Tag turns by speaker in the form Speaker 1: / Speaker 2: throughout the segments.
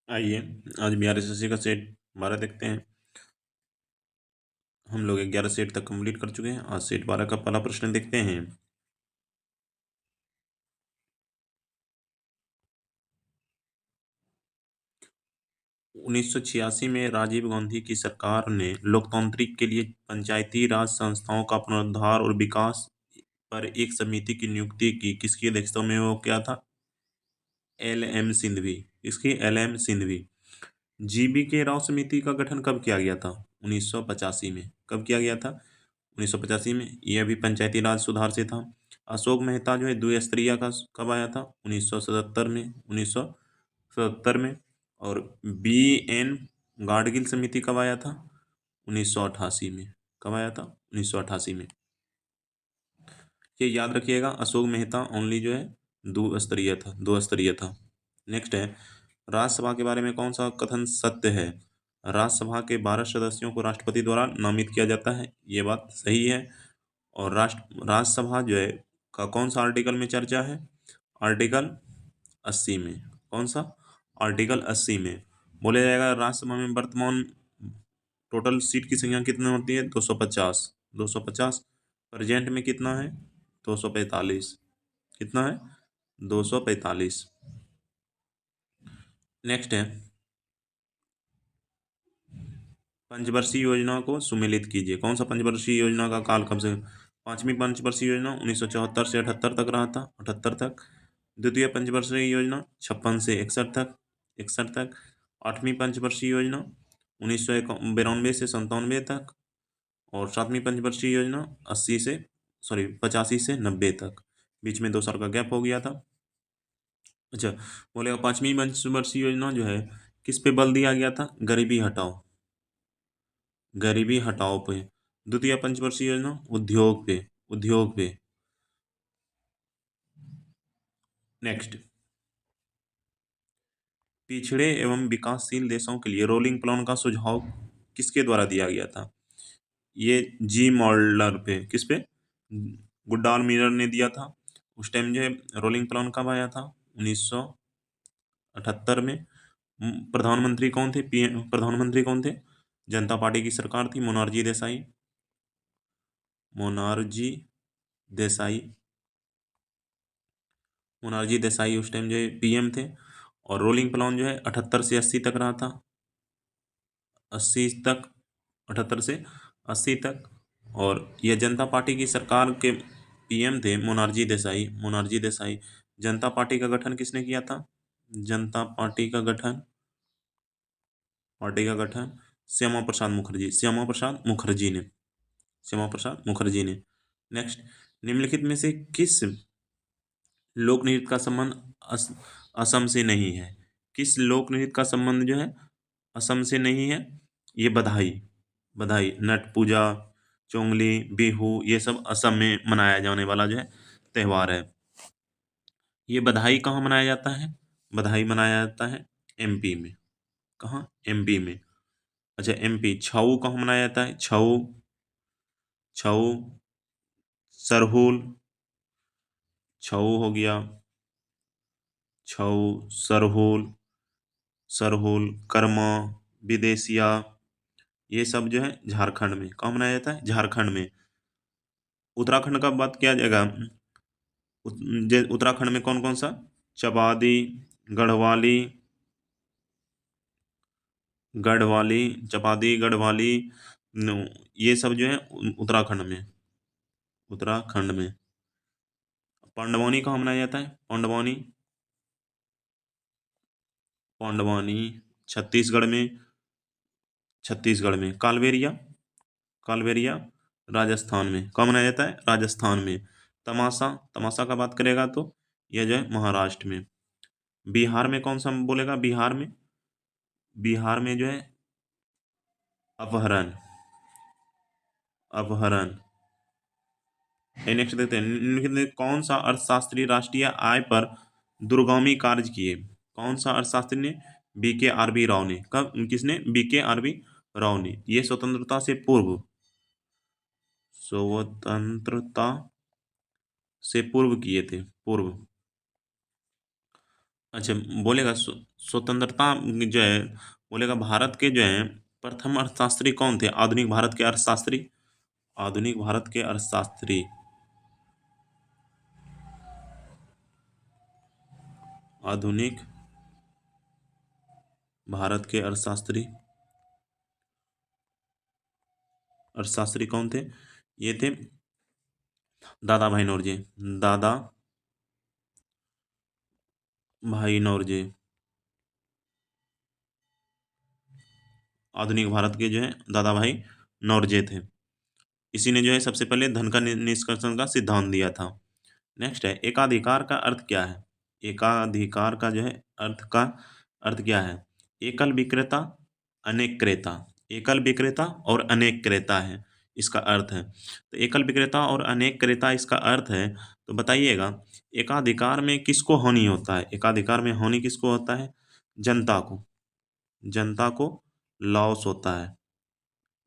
Speaker 1: आइए आज BRSSC का सेट 12 देखते हैं। हम लोग 11 सेट तक कंप्लीट कर चुके हैं। आज सेट 12 का पहला प्रश्न देखते हैं। 1986 में राजीव गांधी की सरकार ने लोकतांत्रिक के लिए पंचायती राज संस्थाओं का पुनरुद्धार और विकास पर एक समिति की नियुक्ति की। किसकी अध्यक्षता में वो क्या था? LM सिंघवी। इसकी LM सिंघवी। GB के राव समिति का गठन कब किया गया था? 1985 में। कब किया गया था? 1985 में। यह भी पंचायती राज सुधार से था। अशोक मेहता जो है द्विस्तरीय का कब आया था? 1977 में। 1977 में। और BN गाडगिल समिति कब आया था? 1988 में। कब आया था? 1988 में। ये याद रखिएगा, अशोक मेहता ओनली जो है दो स्तरीय था। नेक्स्ट है, राज्यसभा के बारे में कौन सा कथन सत्य है? राज्यसभा के 12 सदस्यों को राष्ट्रपति द्वारा नामित किया जाता है। ये बात सही है। और राज्यसभा जो है का कौन सा आर्टिकल में चर्चा है? आर्टिकल 80 में। कौन सा? आर्टिकल 80 में। बोला जाएगा राज्यसभा में वर्तमान टोटल सीट की संख्या कितनी होती है? 250। 250। प्रेजेंट में कितना है? 245। कितना है? 245। नेक्स्ट है, पंचवर्षीय योजना को सुमेलित कीजिए। कौन सा पंचवर्षीय योजना का काल कब से? पांचवी पंचवर्षीय योजना 1974 से 78 तक रहा था, 78 तक। द्वितीय पंचवर्षीय योजना 56 से 61 तक, 61 तक। आठवीं पंचवर्षीय योजना 1992 से 97 तक। और सातवीं पंचवर्षीय योजना 85 से 90 तक। बीच में 2 साल का गैप हो गया था। अच्छा, बोलेगा पांचवी पंचवर्षीय योजना जो है किस पे बल दिया गया था? गरीबी हटाओ। गरीबी हटाओ पे। द्वितीय पंचवर्षीय योजना उद्योग पे। उद्योग पे। नेक्स्ट, पिछड़े एवं विकासशील देशों के लिए रोलिंग प्लान का सुझाव किसके द्वारा दिया गया था? ये जी मॉडलर पे। किस पे? गुड्डाल मीरर ने दिया था। उस टाइम जो है रोलिंग प्लान कब आया था? 1978 में। प्रधानमंत्री कौन थे? PM प्रधानमंत्री कौन थे? जनता पार्टी की सरकार थी, मोनार्जी देसाई। मोनार्जी देसाई। मोनार्जी देसाई उस टाइम जो है PM थे। और रोलिंग प्लान जो है 78 से 80 तक रहा था। 80 तक। 78 से 80 तक। और यह जनता पार्टी की सरकार के PM थे मोनार्जी देसाई। मोनार्जी देसाई। जनता पार्टी का गठन किसने किया था? जनता पार्टी का गठन श्यामा प्रसाद मुखर्जी। श्यामा प्रसाद मुखर्जी ने। श्यामा प्रसाद मुखर्जी ने। नेक्स्ट, निम्नलिखित में से किस लोक नृत्य का संबंध असम से नहीं है? किस लोक नृत्य का संबंध जो है असम से नहीं है? ये बधाई। बधाई, नट पूजा, चोंगली, बिहू, ये सब असम में मनाया जाने वाला जो है त्यौहार है। ये बधाई कहाँ मनाया जाता है? बधाई मनाया जाता है MP में। कहाँ? MP में। अच्छा, MP। छऊ कहाँ मनाया जाता है? छऊ। छऊ सरहुल। छऊ हो गया। छऊ, सरहुल, सरहुल, कर्मा, विदेशिया, ये सब जो है झारखंड में। कहाँ मनाया जाता है? झारखंड में। उत्तराखंड का बात किया जाएगा। उत्तराखंड में कौन कौन सा? चबादी, गढ़वाली, गढ़वाली, चपादी, गढ़वाली, ये सब जो है उत्तराखंड में। उत्तराखंड में। पांडवानी कहाँ मनाया जाता है? पांडवानी। पांडवानी छत्तीसगढ़ में। छत्तीसगढ़ में। कालबेरिया। कालबेरिया राजस्थान में। कहाँ मनाया जाता है? राजस्थान में। तमाशा। तमाशा का बात करेगा तो यह जो है महाराष्ट्र में। बिहार में कौन सा बोलेगा? बिहार में। बिहार में जो है अपहरण। अपहरण। नेक्स्ट देखते हैं, निम्नलिखित में कौन सा अर्थशास्त्री राष्ट्रीय आय पर दूरगामी कार्य किए? कौन सा अर्थशास्त्री ने? BK RB राव ने। कब? किसने? BK RB राव ने। ये स्वतंत्रता से पूर्व। स्वतंत्रता से पूर्व किए थे। पूर्व। अच्छा, बोलेगा स्वतंत्रता जो है, बोलेगा भारत के जो है प्रथम अर्थशास्त्री कौन थे? आधुनिक भारत के अर्थशास्त्री, आधुनिक भारत के अर्थशास्त्री, आधुनिक भारत के अर्थशास्त्री, अर्थशास्त्री कौन थे? ये थे दादा भाई नौरोजी, दादा भाई नौरोजी। आधुनिक भारत के जो है दादा भाई नौरोजी थे। इसी ने जो है सबसे पहले धन का निष्कर्षण का सिद्धांत दिया था। नेक्स्ट है, एकाधिकार का अर्थ क्या है? एकाधिकार का जो है अर्थ क्या है? एकल विक्रेता, अनेक क्रेता। एकल विक्रेता और अनेक क्रेता है इसका अर्थ है। तो एकल विक्रेता और अनेक क्रेता इसका अर्थ है। तो बताइएगा, एकाधिकार में किसको हानि होता है? एकाधिकार में हानि किसको होता है? जनता को, जनता को लॉस होता है।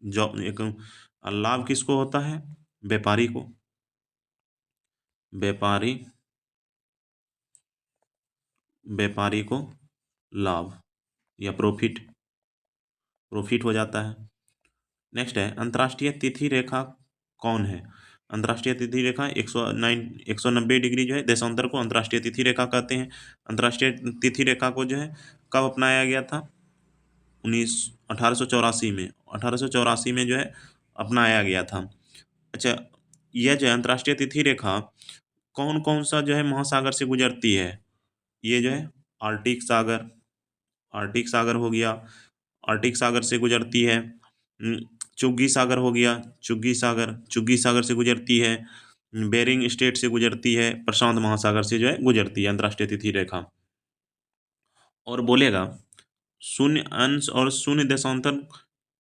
Speaker 1: जो एक लाभ किसको होता है? व्यापारी को, व्यापारी, व्यापारी को लाभ या प्रॉफिट, प्रॉफिट हो जाता है। नेक्स्ट है, अंतर्राष्ट्रीय तिथि रेखा कौन है? अंतर्राष्ट्रीय तिथि रेखा 190 डिग्री जो है देशांतर को अंतर्राष्ट्रीय तिथि रेखा कहते हैं। अंतर्राष्ट्रीय तिथि रेखा को जो है कब अपनाया गया था? उन्नीस 1884 में, 1884 में जो है अपनाया गया था। अच्छा, यह जो है अंतर्राष्ट्रीय तिथि रेखा कौन कौन सा जो है महासागर से गुजरती है? ये जो है आर्टिक सागर, आर्टिक सागर हो गया, आर्टिक सागर से गुजरती है। चुग्गी सागर हो गया, चुग्गी सागर, चुग्गी सागर से गुजरती है। बेरिंग स्टेट से गुजरती है। प्रशांत महासागर से जो है गुजरती है अंतर्राष्ट्रीय तिथि रेखा। और बोलेगा, शून्य अंश और शून्य देशांतर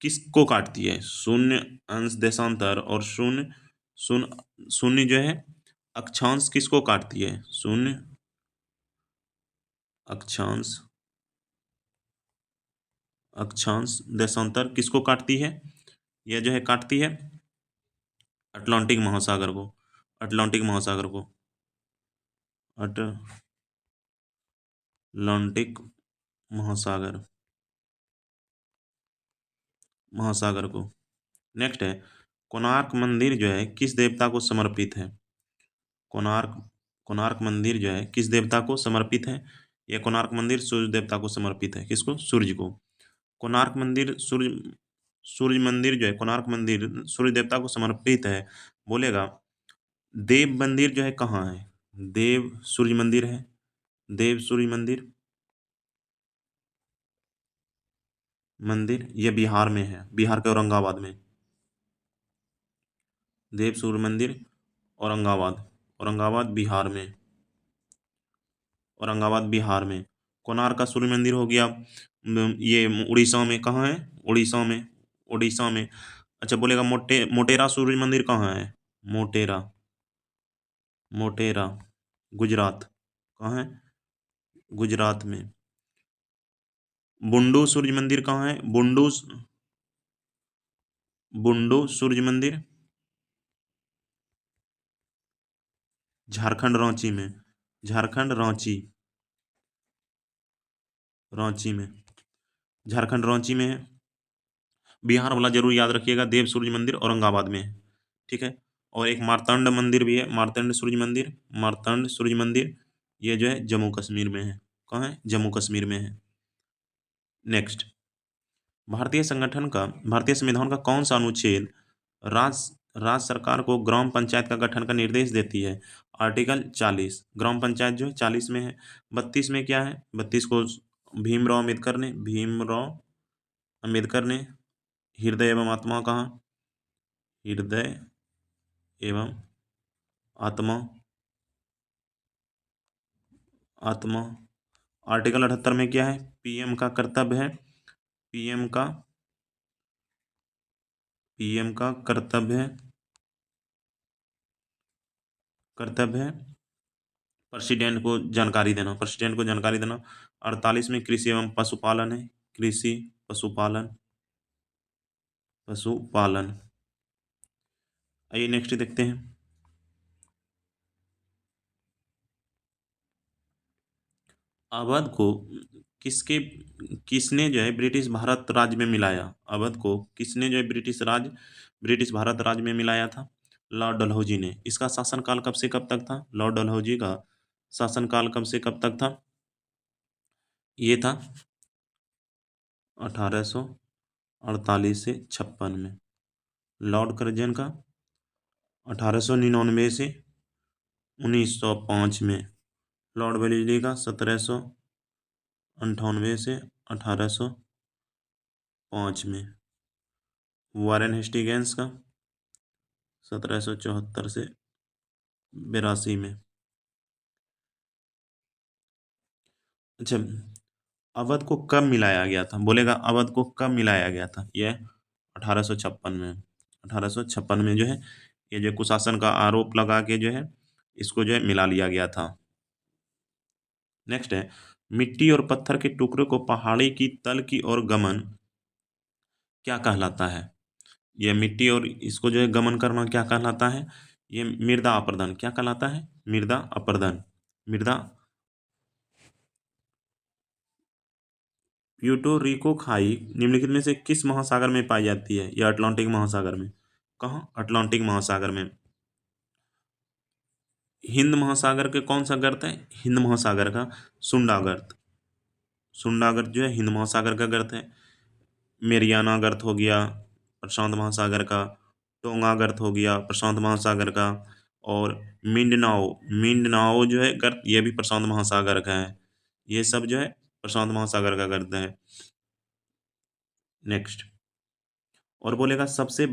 Speaker 1: किसको काटती है? शून्य अंश देशांतर और शून्य शून्य शून्य जो है अक्षांश किसको काटती है? शून्य अक्षांश, अक्षांश देशांतर किसको काटती है? यह जो है काटती है अटलांटिक महासागर को, अटलांटिक महासागर को, अटलांटिक महासागर, महासागर को। नेक्स्ट है, कोणार्क मंदिर जो है किस देवता को समर्पित है? कोणार्क, कोणार्क मंदिर जो है किस देवता को समर्पित है? यह कोणार्क मंदिर सूर्य देवता को समर्पित है। किसको? सूर्य को। कोणार्क मंदिर सूर्य, सूर्य मंदिर जो है कोणार्क मंदिर सूर्य देवता को समर्पित है। बोलेगा, देव मंदिर जो है कहाँ है? देव सूर्य मंदिर है, देव सूर्य मंदिर, मंदिर ये बिहार में है, बिहार के औरंगाबाद में। देव सूर्य मंदिर औरंगाबाद, औरंगाबाद बिहार में, औरंगाबाद बिहार में। कोणार्क का सूर्य मंदिर हो गया ये उड़ीसा में। कहाँ है? उड़ीसा में, उड़ीसा में। अच्छा, बोलेगा मोटेरा सूर्य मंदिर कहाँ है? मोटेरा, मोटेरा गुजरात। कहाँ है? गुजरात में। बुंडू सूर्य मंदिर कहाँ है? बुंडू, बुंडू सूर्य मंदिर झारखंड रांची में, झारखंड रांची, रांची में, झारखंड रांची में है। बिहार वाला जरूर याद रखिएगा, देव सूर्य मंदिर औरंगाबाद में है। ठीक है। और एक मार्तंड मंदिर भी है, मार्तंड सूर्य मंदिर, मार्तंड सूर्य मंदिर ये जो है जम्मू कश्मीर में है। कहाँ है? जम्मू कश्मीर में है। नेक्स्ट, भारतीय संगठन का, भारतीय संविधान का कौन सा अनुच्छेद राज्य सरकार को ग्राम पंचायत का गठन का निर्देश देती है? आर्टिकल 40। ग्राम पंचायत जो है 40 में है। 32 में क्या है? 32 को भीमराव अम्बेडकर ने, भीमराव अम्बेडकर ने हृदय एवं आत्मा कहा, हृदय एवं आत्मा, आत्मा। आर्टिकल 78 में क्या है? पीएम का कर्तव्य है, पीएम का, पीएम का कर्तव्य है, कर्तव्य है प्रेसिडेंट को जानकारी देना, प्रेसिडेंट को जानकारी देना। 48 में कृषि एवं पशुपालन है, कृषि पशुपालन, पशुपालन। आइए नेक्स्ट देखते हैं। अवध को किसके किसने जो है ब्रिटिश भारत राज्य में मिलाया? अवध को किसने जो है ब्रिटिश भारत राज्य में मिलाया था? लॉर्ड डलहौजी ने। इसका शासनकाल कब से कब तक था? लॉर्ड डलहौजी का शासनकाल कब से कब तक था? ये था 1848 से 56 में। लॉर्ड कर्जन का 1899 से 1905 में। लॉर्ड वेलेस्ली का 1798 से 1805 में। वारेन हेस्टिंग्स का 1774 से 82 में। अच्छा, अवध को कब मिलाया गया था? बोलेगा अवध को कब मिलाया गया था? यह 1856 में। 1856 में जो है ये जो कुशासन का आरोप लगा के जो है इसको जो है मिला लिया गया था। नेक्स्ट है, मिट्टी और पत्थर के टुकड़े को पहाड़ी की तल की ओर गमन क्या कहलाता है? यह मिट्टी और इसको जो है गमन करना क्या कहलाता है? ये मृदा अपरदन क्या कहलाता है? मृदा अपरदन। मृदा। प्यूर्टो रिको खाई निम्नलिखित में से किस महासागर में पाई जाती है? यह अटलांटिक महासागर में। कहाँ? अटलांटिक महासागर में। हिंद महासागर के कौन सा गर्त है? हिंद महासागर का सुंडा गर्त। सुंडा गर्त जो है हिंद महासागर का गर्त है। मेरियाना गर्त हो गया प्रशांत महासागर का। टोंगा गर्त हो गया प्रशांत महासागर का। और मिंडनाओ मिंडनाओ जो है गर्त ये भी प्रशांत महासागर का है। ये सब जो है प्रशांत महासागर का गर्त है। नेक्स्ट, और बोलेगा सबसे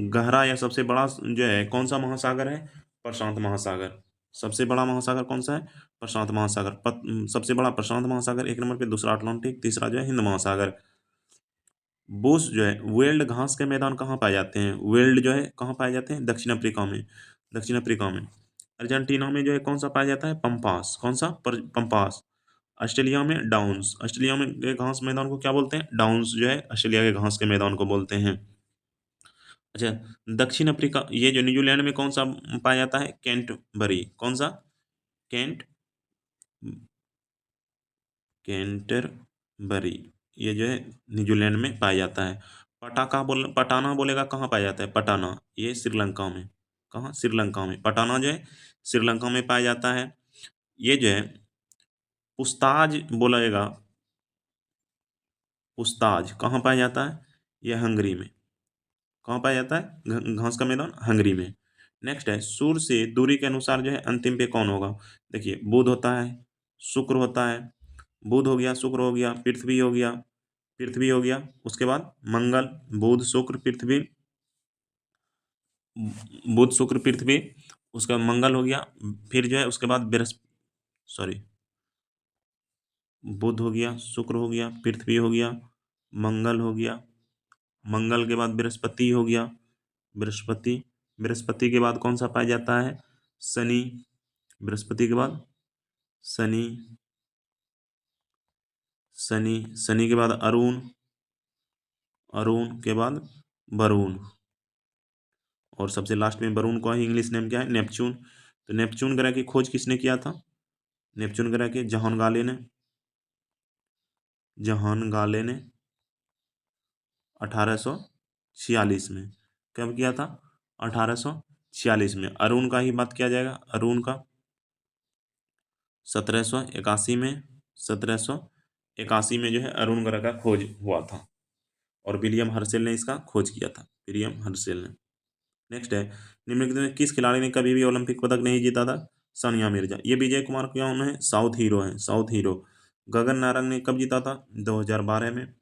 Speaker 1: गहरा या सबसे बड़ा जो है कौन सा महासागर है? प्रशांत महासागर। सबसे बड़ा महासागर कौन सा है? प्रशांत महासागर। सबसे बड़ा प्रशांत महासागर एक नंबर पे, दूसरा अटलांटिक, तीसरा जो है हिंद महासागर। बुश जो है वेल्ड घास के मैदान कहाँ पाए जाते हैं? वेल्ड जो है कहाँ पाए जाते हैं? दक्षिण अफ्रीका में। दक्षिण अफ्रीका में। अर्जेंटीना में जो है कौन सा पाया जाता है? पंपास। कौन सा? पंपास। ऑस्ट्रेलिया में डाउन्स। ऑस्ट्रेलिया में के घास मैदान को क्या बोलते हैं? डाउन्स जो है ऑस्ट्रेलिया के घास के मैदान को बोलते हैं। अच्छा, दक्षिण अफ्रीका ये जो न्यूजीलैंड में कौन सा पाया जाता है? कैंटबरी। कौन सा? कैंट कैंटरबरी। ये जो है न्यूजीलैंड में पाया जाता है। पटाना बोलेगा कहाँ पाया जाता है? पटाना ये श्रीलंका में। कहाँ? श्रीलंका में। पटाना जो है श्रीलंका में पाया जाता है। ये जो है पुस्ताज बोलेगा। पुस्ताज कहाँ पाया जाता है? यह हंगरी में। कहाँ पाया जाता है? घास का मैदान हंगरी में। नेक्स्ट है, सूर्य से दूरी के अनुसार जो है अंतिम पे कौन होगा? देखिए बुध होता है, शुक्र होता है। बुध हो गया, शुक्र हो गया, पृथ्वी हो गया। पृथ्वी हो गया, उसके बाद मंगल। बुध शुक्र पृथ्वी। बुध शुक्र पृथ्वी। उसका मंगल हो गया। फिर जो है उसके बाद बृहस्पति। सॉरी, बुध हो गया, शुक्र हो गया, पृथ्वी हो गया, मंगल हो गया। मंगल के बाद बृहस्पति हो गया। बृहस्पति। बृहस्पति के बाद कौन सा पाया जाता है? शनि। बृहस्पति के बाद शनि। शनि। शनि के बाद अरुण। अरुण के बाद वरुण। और सबसे लास्ट में वरुण का ही इंग्लिश नेम क्या है? नेपच्यून। तो नेपच्यून ग्रह की खोज किसने किया था? नेपच्यून ग्रह के जॉन गाले ने। जॉन गाले ने 1846 में। कब किया था? 1846 में। अरुण का ही बात किया जाएगा। अरुण का 1781 में। 1781 में जो है अरुण ग्रह का खोज हुआ था। और विलियम हर्शेल ने इसका खोज किया था। विलियम हर्शेल ने। नेक्स्ट है, निम्नलिखित में किस खिलाड़ी ने कभी भी ओलंपिक पदक नहीं जीता था? सानिया मिर्जा। ये विजय कुमार कौन है? साउथ हीरो है। South hero. गगन नारंग ने कब जीता था? 2012 में।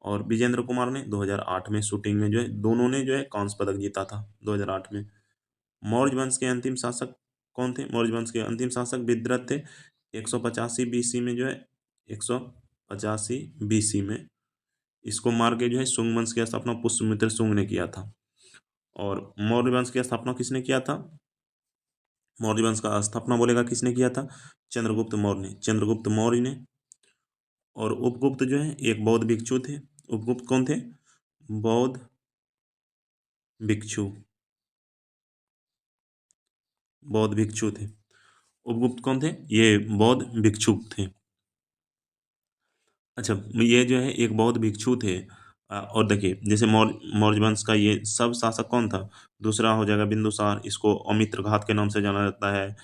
Speaker 1: और विजेंद्र कुमार ने 2008 में शूटिंग में जो है दोनों ने जो है कांस्य पदक जीता था 2008 में। मौर्य वंश के अंतिम शासक कौन थे? मौर्य वंश के अंतिम शासक विद्रथ थे। 185 बीसी में जो है 185 बीसी में इसको मार के जो है शुंग वंश की स्थापना पुष्यमित्र शुंग ने किया था। और मौर्य वंश की स्थापना किसने किया था? मौर्य वंश का स्थापना बोलेगा किसने किया था? चंद्रगुप्त मौर्य ने। चंद्रगुप्त मौर्य ने। और उपगुप्त जो है एक बौद्ध भिक्षु थे। उपगुप्त कौन थे? बौद्ध भिक्षु। बौद्ध भिक्षु थे। उपगुप्त कौन थे? ये बौद्ध भिक्षुक थे। अच्छा, ये जो है एक बौद्ध भिक्षु थे। और देखिए जैसे मौर्य वंश का ये सब शासक कौन था? दूसरा हो जाएगा बिंदुसार, इसको अमित्रघात के नाम से जाना जाता है।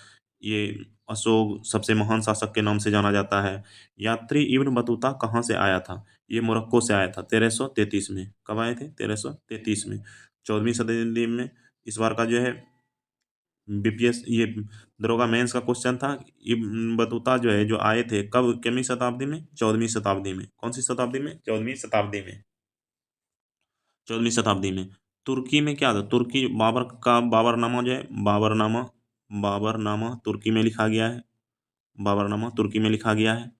Speaker 1: ये अशोक सबसे महान शासक के नाम से जाना जाता है। यात्री इब्न बतूता कहाँ से आया था? ये मोरक्को से आया था 1333 में। कब आए थे? 1333 में। 14वीं शताब्दी में। इस बार का जो है बीपीएस ये दरोगा मेंस का क्वेश्चन था। इब्न बतूता जो है जो आए थे कब, कितनी शताब्दी में? 14वीं शताब्दी में। कौन सी शताब्दी में? 14वीं शताब्दी में। 14वीं शताब्दी में। तुर्की में क्या था? तुर्की बाबर का बाबरनामा जो है, बाबरनामा, बाबरनामा तुर्की में लिखा गया है। बाबरनामा तुर्की में लिखा गया है।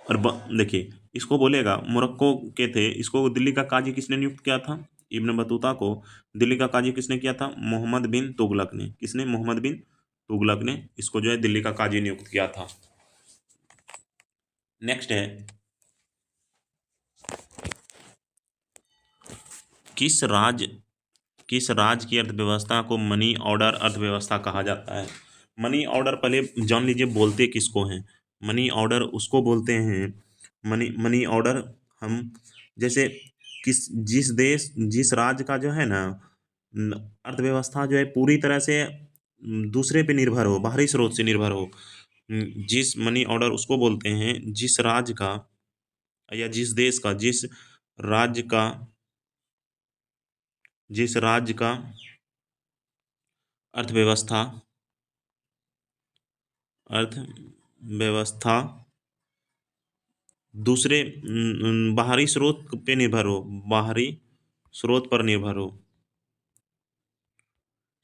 Speaker 1: और देखिए इसको बोलेगा मोरक्को के थे, इसको दिल्ली का काजी किसने नियुक्त किया था? इब्न बतूता को दिल्ली का काजी किसने किया था? मोहम्मद बिन तुगलक ने। किसने? मोहम्मद बिन तुगलक ने इसको जो है दिल्ली का काजी नियुक्त किया था। नेक्स्ट है, किस राज किस राज्य की अर्थव्यवस्था को मनी ऑर्डर अर्थव्यवस्था कहा जाता है? मनी ऑर्डर पहले जान लीजिए बोलते किसको हैं। मनी ऑर्डर उसको बोलते हैं। मनी मनी ऑर्डर हम जैसे किस जिस देश जिस राज्य का जो है ना अर्थव्यवस्था जो है पूरी तरह से दूसरे पे निर्भर हो, बाहरी स्रोत से निर्भर हो, जिस मनी ऑर्डर उसको बोलते हैं जिस राज्य का या जिस देश का राज्य का जिस राज्य का अर्थव्यवस्था अर्थव्यवस्था दूसरे बाहरी स्रोत पे निर्भर हो, बाहरी स्रोत पर निर्भर हो,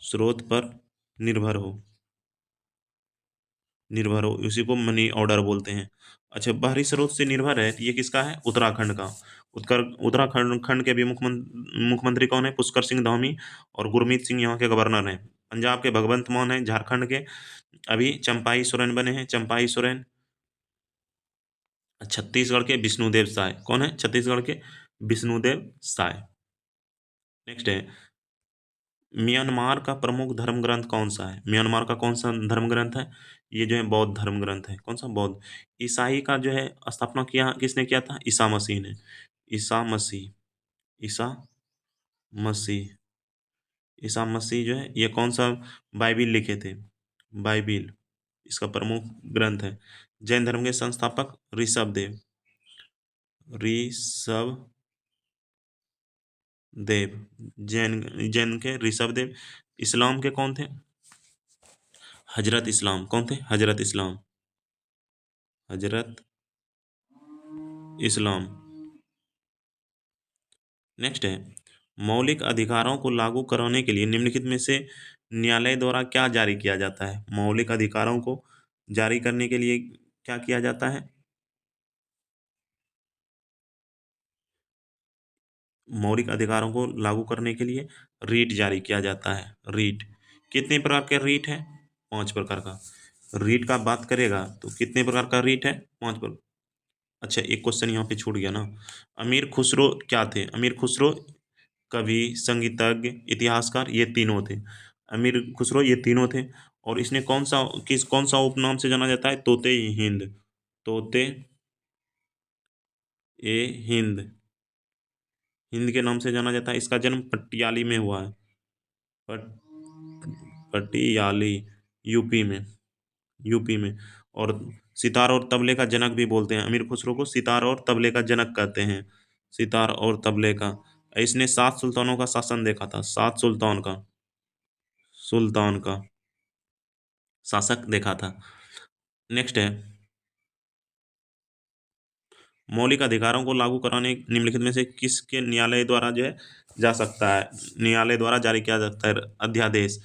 Speaker 1: स्रोत पर निर्भर हो, निर्भर हो, उसी को मनी ऑर्डर बोलते हैं। अच्छा, बाहरी स्रोत से निर्भर है, ये किसका है? उत्तराखंड का। उत्तराखंड खंड के अभी मुख्यमंत्री कौन है? पुष्कर सिंह धामी। और गुरमीत सिंह यहाँ के गवर्नर हैं। पंजाब के भगवंत मान है। झारखंड के अभी चंपाई सोरेन बने हैं, चंपाई सोरेन। छत्तीसगढ़ के विष्णुदेव साय। कौन है छत्तीसगढ़ के? विष्णुदेव साय। नेक्स्ट है, म्यांमार का प्रमुख धर्म ग्रंथ कौन सा है? म्यांमार का कौन सा धर्म ग्रंथ है? ये जो है बौद्ध धर्म ग्रंथ है। कौन सा? बौद्ध। ईसाई का जो है स्थापना किया किसने किया था? ईसा मसीह ने। ईसा मसीह। ईसा मसीह। ईसा मसीह जो है ये कौन सा बाइबिल लिखे थे? बाइबिल इसका प्रमुख ग्रंथ है। जैन धर्म के संस्थापक ऋषभ देव। ऋषभ देव। जैन जैन के ऋषभ देव। इस्लाम के कौन थे? हजरत इस्लाम। कौन थे? हजरत इस्लाम। हजरत इस्लाम। नेक्स्ट है, मौलिक अधिकारों को लागू कराने के लिए निम्नलिखित में से न्यायालय द्वारा क्या जारी किया जाता है? मौलिक अधिकारों को जारी करने के लिए क्या किया जाता है? मौलिक अधिकारों को लागू करने के लिए रीट जारी किया जाता है। रीट। कितने प्रकार के रीट है? 5 प्रकार का। रीट का बात करेगा तो कितने प्रकार का रीट है? 5 प्रकार। अच्छा, एक क्वेश्चन यहाँ पे छूट गया ना। अमीर खुसरो क्या थे? अमीर खुसरो कवि, संगीतज्ञ, इतिहासकार, ये तीनों थे। अमीर खुसरो ये तीनों थे। और इसने कौन सा उपनाम से जाना जाता है? तोते ई हिंद। तोते ए हिंद। हिंद के नाम से जाना जाता है। इसका जन्म पटियाली में हुआ है। पट पटियाली, यूपी में। यूपी में। और सितार और तबले का जनक भी बोलते हैं। अमीर खुसरो को सितार और तबले का जनक कहते हैं। सितार और तबले का। इसने 7 सुल्तानों का शासन देखा था। 7 सुल्तान का शासक देखा था। नेक्स्ट है, मौलिक अधिकारों को लागू कराने निम्नलिखित में से किसके न्यायालय द्वारा जो है जा सकता है? न्यायालय द्वारा जारी किया जा सकता है अध्यादेश।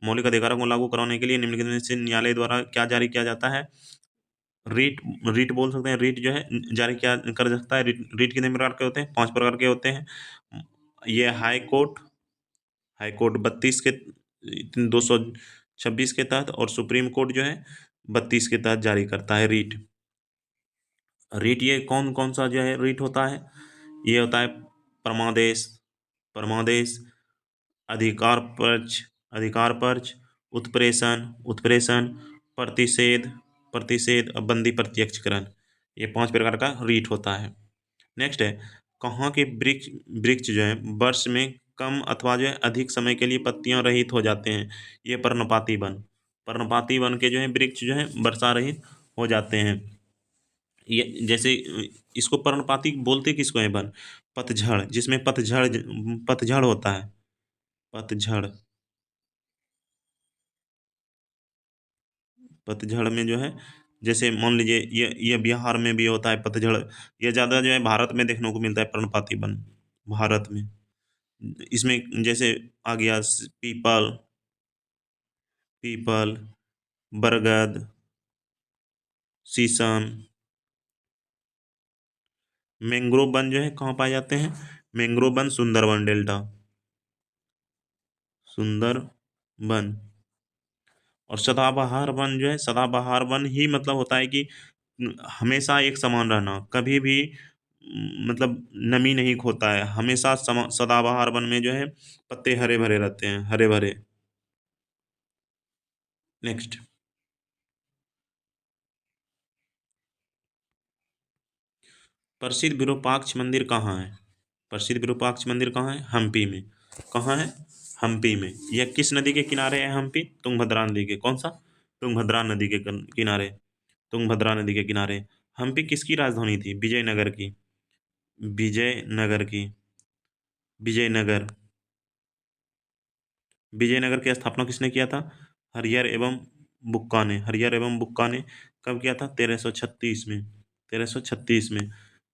Speaker 1: मौलिक अधिकारों को लागू कराने के लिए निम्नलिखित में से न्यायालय द्वारा क्या जारी किया जाता है? रीट। रीट बोल सकते हैं। रीट जो है जारी किया कर सकता है। रीट कितने प्रकार के होते हैं? 5 प्रकार के होते हैं। ये हाई कोर्ट 32 के 226 के तहत, और सुप्रीम कोर्ट जो है 32 के तहत जारी करता है रीट। रीट ये कौन कौन सा जो है रीट होता है? ये होता है परमादेश, परमादेश, अधिकार पक्ष, उत्प्रेषण, प्रतिषेध, प्रतिषेध, बंदी, प्रत्यक्षकरण, ये 5 प्रकार का रीट होता है। नेक्स्ट है, कहाँ के वृक्ष वृक्ष जो है वर्ष में कम अथवा जो है अधिक समय के लिए पत्तियां रहित हो जाते हैं? ये पर्णपाती वन। पर्णपाती वन के जो है वृक्ष जो है वर्षा रहित हो जाते हैं। ये जैसे इसको पर्णपाती बोलते किसको है वन? पतझड़, जिसमें पतझड़ होता है। पतझड़, पतझड़ में जो है, जैसे मान लीजिए ये बिहार में भी होता है पतझड़। ये ज़्यादा जो है भारत में देखने को मिलता है पर्णपाती वन, भारत में। इसमें जैसे आ गया पीपल, पीपल, बरगद, शीशम। मैंग्रोव वन जो है कहाँ पाए जाते हैं? मैंग्रोव वन सुंदरबन डेल्टा, सुंदर वन। और सदाबहार वन जो है, सदाबहार वन ही मतलब होता है कि हमेशा एक समान रहना, कभी भी मतलब नमी नहीं खोता है, हमेशा सदाबहार वन में जो है पत्ते हरे भरे रहते हैं, हरे भरे। नेक्स्ट, प्रसिद्ध विरूपाक्ष मंदिर कहाँ है? प्रसिद्ध विरूपाक्ष मंदिर कहाँ है? हम्पी में। कहाँ है? हम्पी में। यह किस नदी के किनारे है हम्पी? तुंगभद्रा नदी के। कौन सा? तुंगभद्रा नदी के किनारे। तुंगभद्रा नदी के किनारे। हम्पी किसकी राजधानी थी? विजयनगर की। विजयनगर की। विजयनगर। विजयनगर की स्थापना किसने किया था? हरिहर एवं बुक्का ने। हरिहर एवं बुक्का ने कब किया था? 1336 में। 1336 में।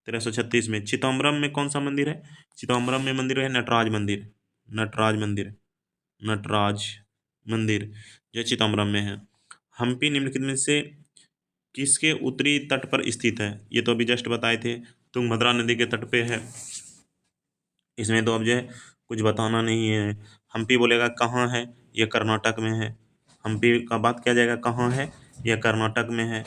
Speaker 1: 1336 में। चिदम्बरम में कौन सा मंदिर है? चिदम्बरम में मंदिर है नटराज मंदिर। नटराज मंदिर। नटराज मंदिर जो चिदम्बरम में है। हम्पी निम्नलिखित में से किसके उत्तरी तट पर स्थित है? ये तो अभी जस्ट बताए थे, तुंगभद्रा नदी के तट पे है। इसमें तो अब जो है कुछ बताना नहीं है। हम्पी बोलेगा कहाँ है? ये कर्नाटक में है। हम्पी का बात किया जाएगा कहाँ है? यह कर्नाटक में है।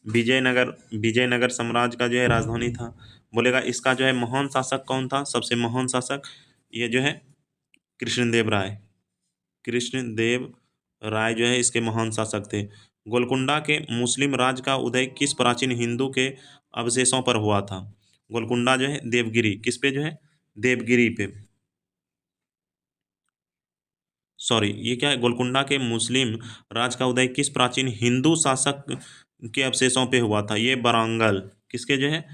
Speaker 1: विजयनगर, विजयनगर साम्राज्य का जो है राजधानी था। बोलेगा इसका जो है महान शासक कौन था? सबसे महान शासक ये जो है कृष्णदेव राय। कृष्णदेव राय जो है इसके महान शासक थे। गोलकुंडा के मुस्लिम राज का उदय किस प्राचीन हिंदू के अवशेषों पर हुआ था? गोलकुंडा जो है देवगिरी, किस पे जो है? देवगिरी पे। सॉरी, ये क्या है? गोलकुंडा के मुस्लिम राज का उदय किस प्राचीन हिंदू शासक के अवशेषों पे हुआ था? ये बरांगल, किसके जो है?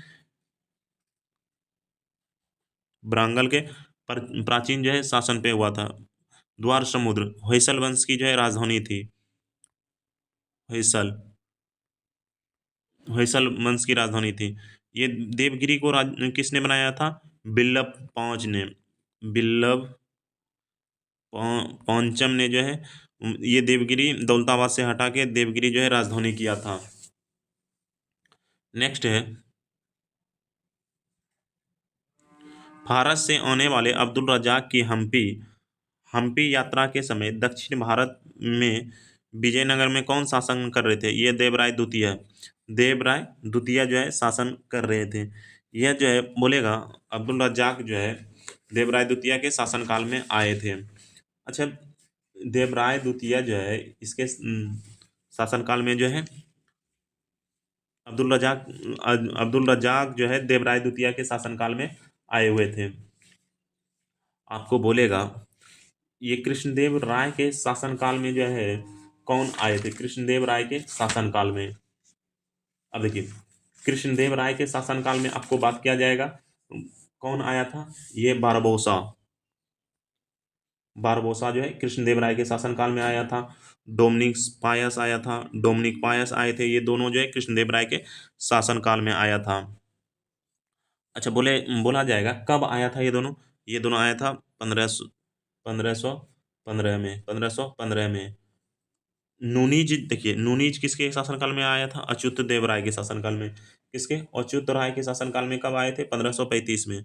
Speaker 1: बरांगल के प्राचीन जो है शासन पे हुआ था। द्वार समुद्र होयसल वंश की जो है राजधानी थी। होयसल, होयसल वंश की राजधानी थी। ये देवगिरी को किसने बनाया था? बिल्लभ पांच ने। बिल्लभ पांचम ने जो है ये देवगिरी दौलताबाद से हटा के देवगिरी जो है राजधानी किया था। नेक्स्ट है, भारत से आने वाले अब्दुल रजाक की हम्पी हम्पी यात्रा के समय दक्षिण भारत में विजयनगर में कौन शासन कर रहे थे? ये देवराय द्वितीय। देवराय द्वितीय जो है शासन कर रहे थे। यह जो है बोलेगा अब्दुल रज्जाक जो है देवराय द्वितीय के शासनकाल में आए थे। अच्छा, देवराय द्वितीय जो है इसके शासनकाल में जो है अब्दुल रजाक अब्दुल रज्जाक जो है देवराय द्वितीय के शासनकाल में आए हुए थे। आपको बोलेगा ये कृष्णदेव राय के शासनकाल में जो है कौन आए थे? कृष्णदेव राय के शासनकाल में। अब देखिए, कृष्णदेव राय के शासनकाल में आपको बात किया जाएगा कौन आया था? ये बारबोसा। बारबोसा जो है कृष्णदेव राय के शासनकाल में आया था। डोमिनिक पायस आया था। डोमिनिक पायस आए थे। ये दोनों जो है कृष्णदेव राय के शासनकाल में आया था। अच्छा, बोला जाएगा कब आया था ये दोनों? ये दोनों आया था 1515 में। 1515 में। नूनीज, देखिए नूनीज किसके शासनकाल में आया था? अच्युत देव राय के शासनकाल में। किसके? अच्युत राय के शासनकाल में कब आए थे? 1535 में।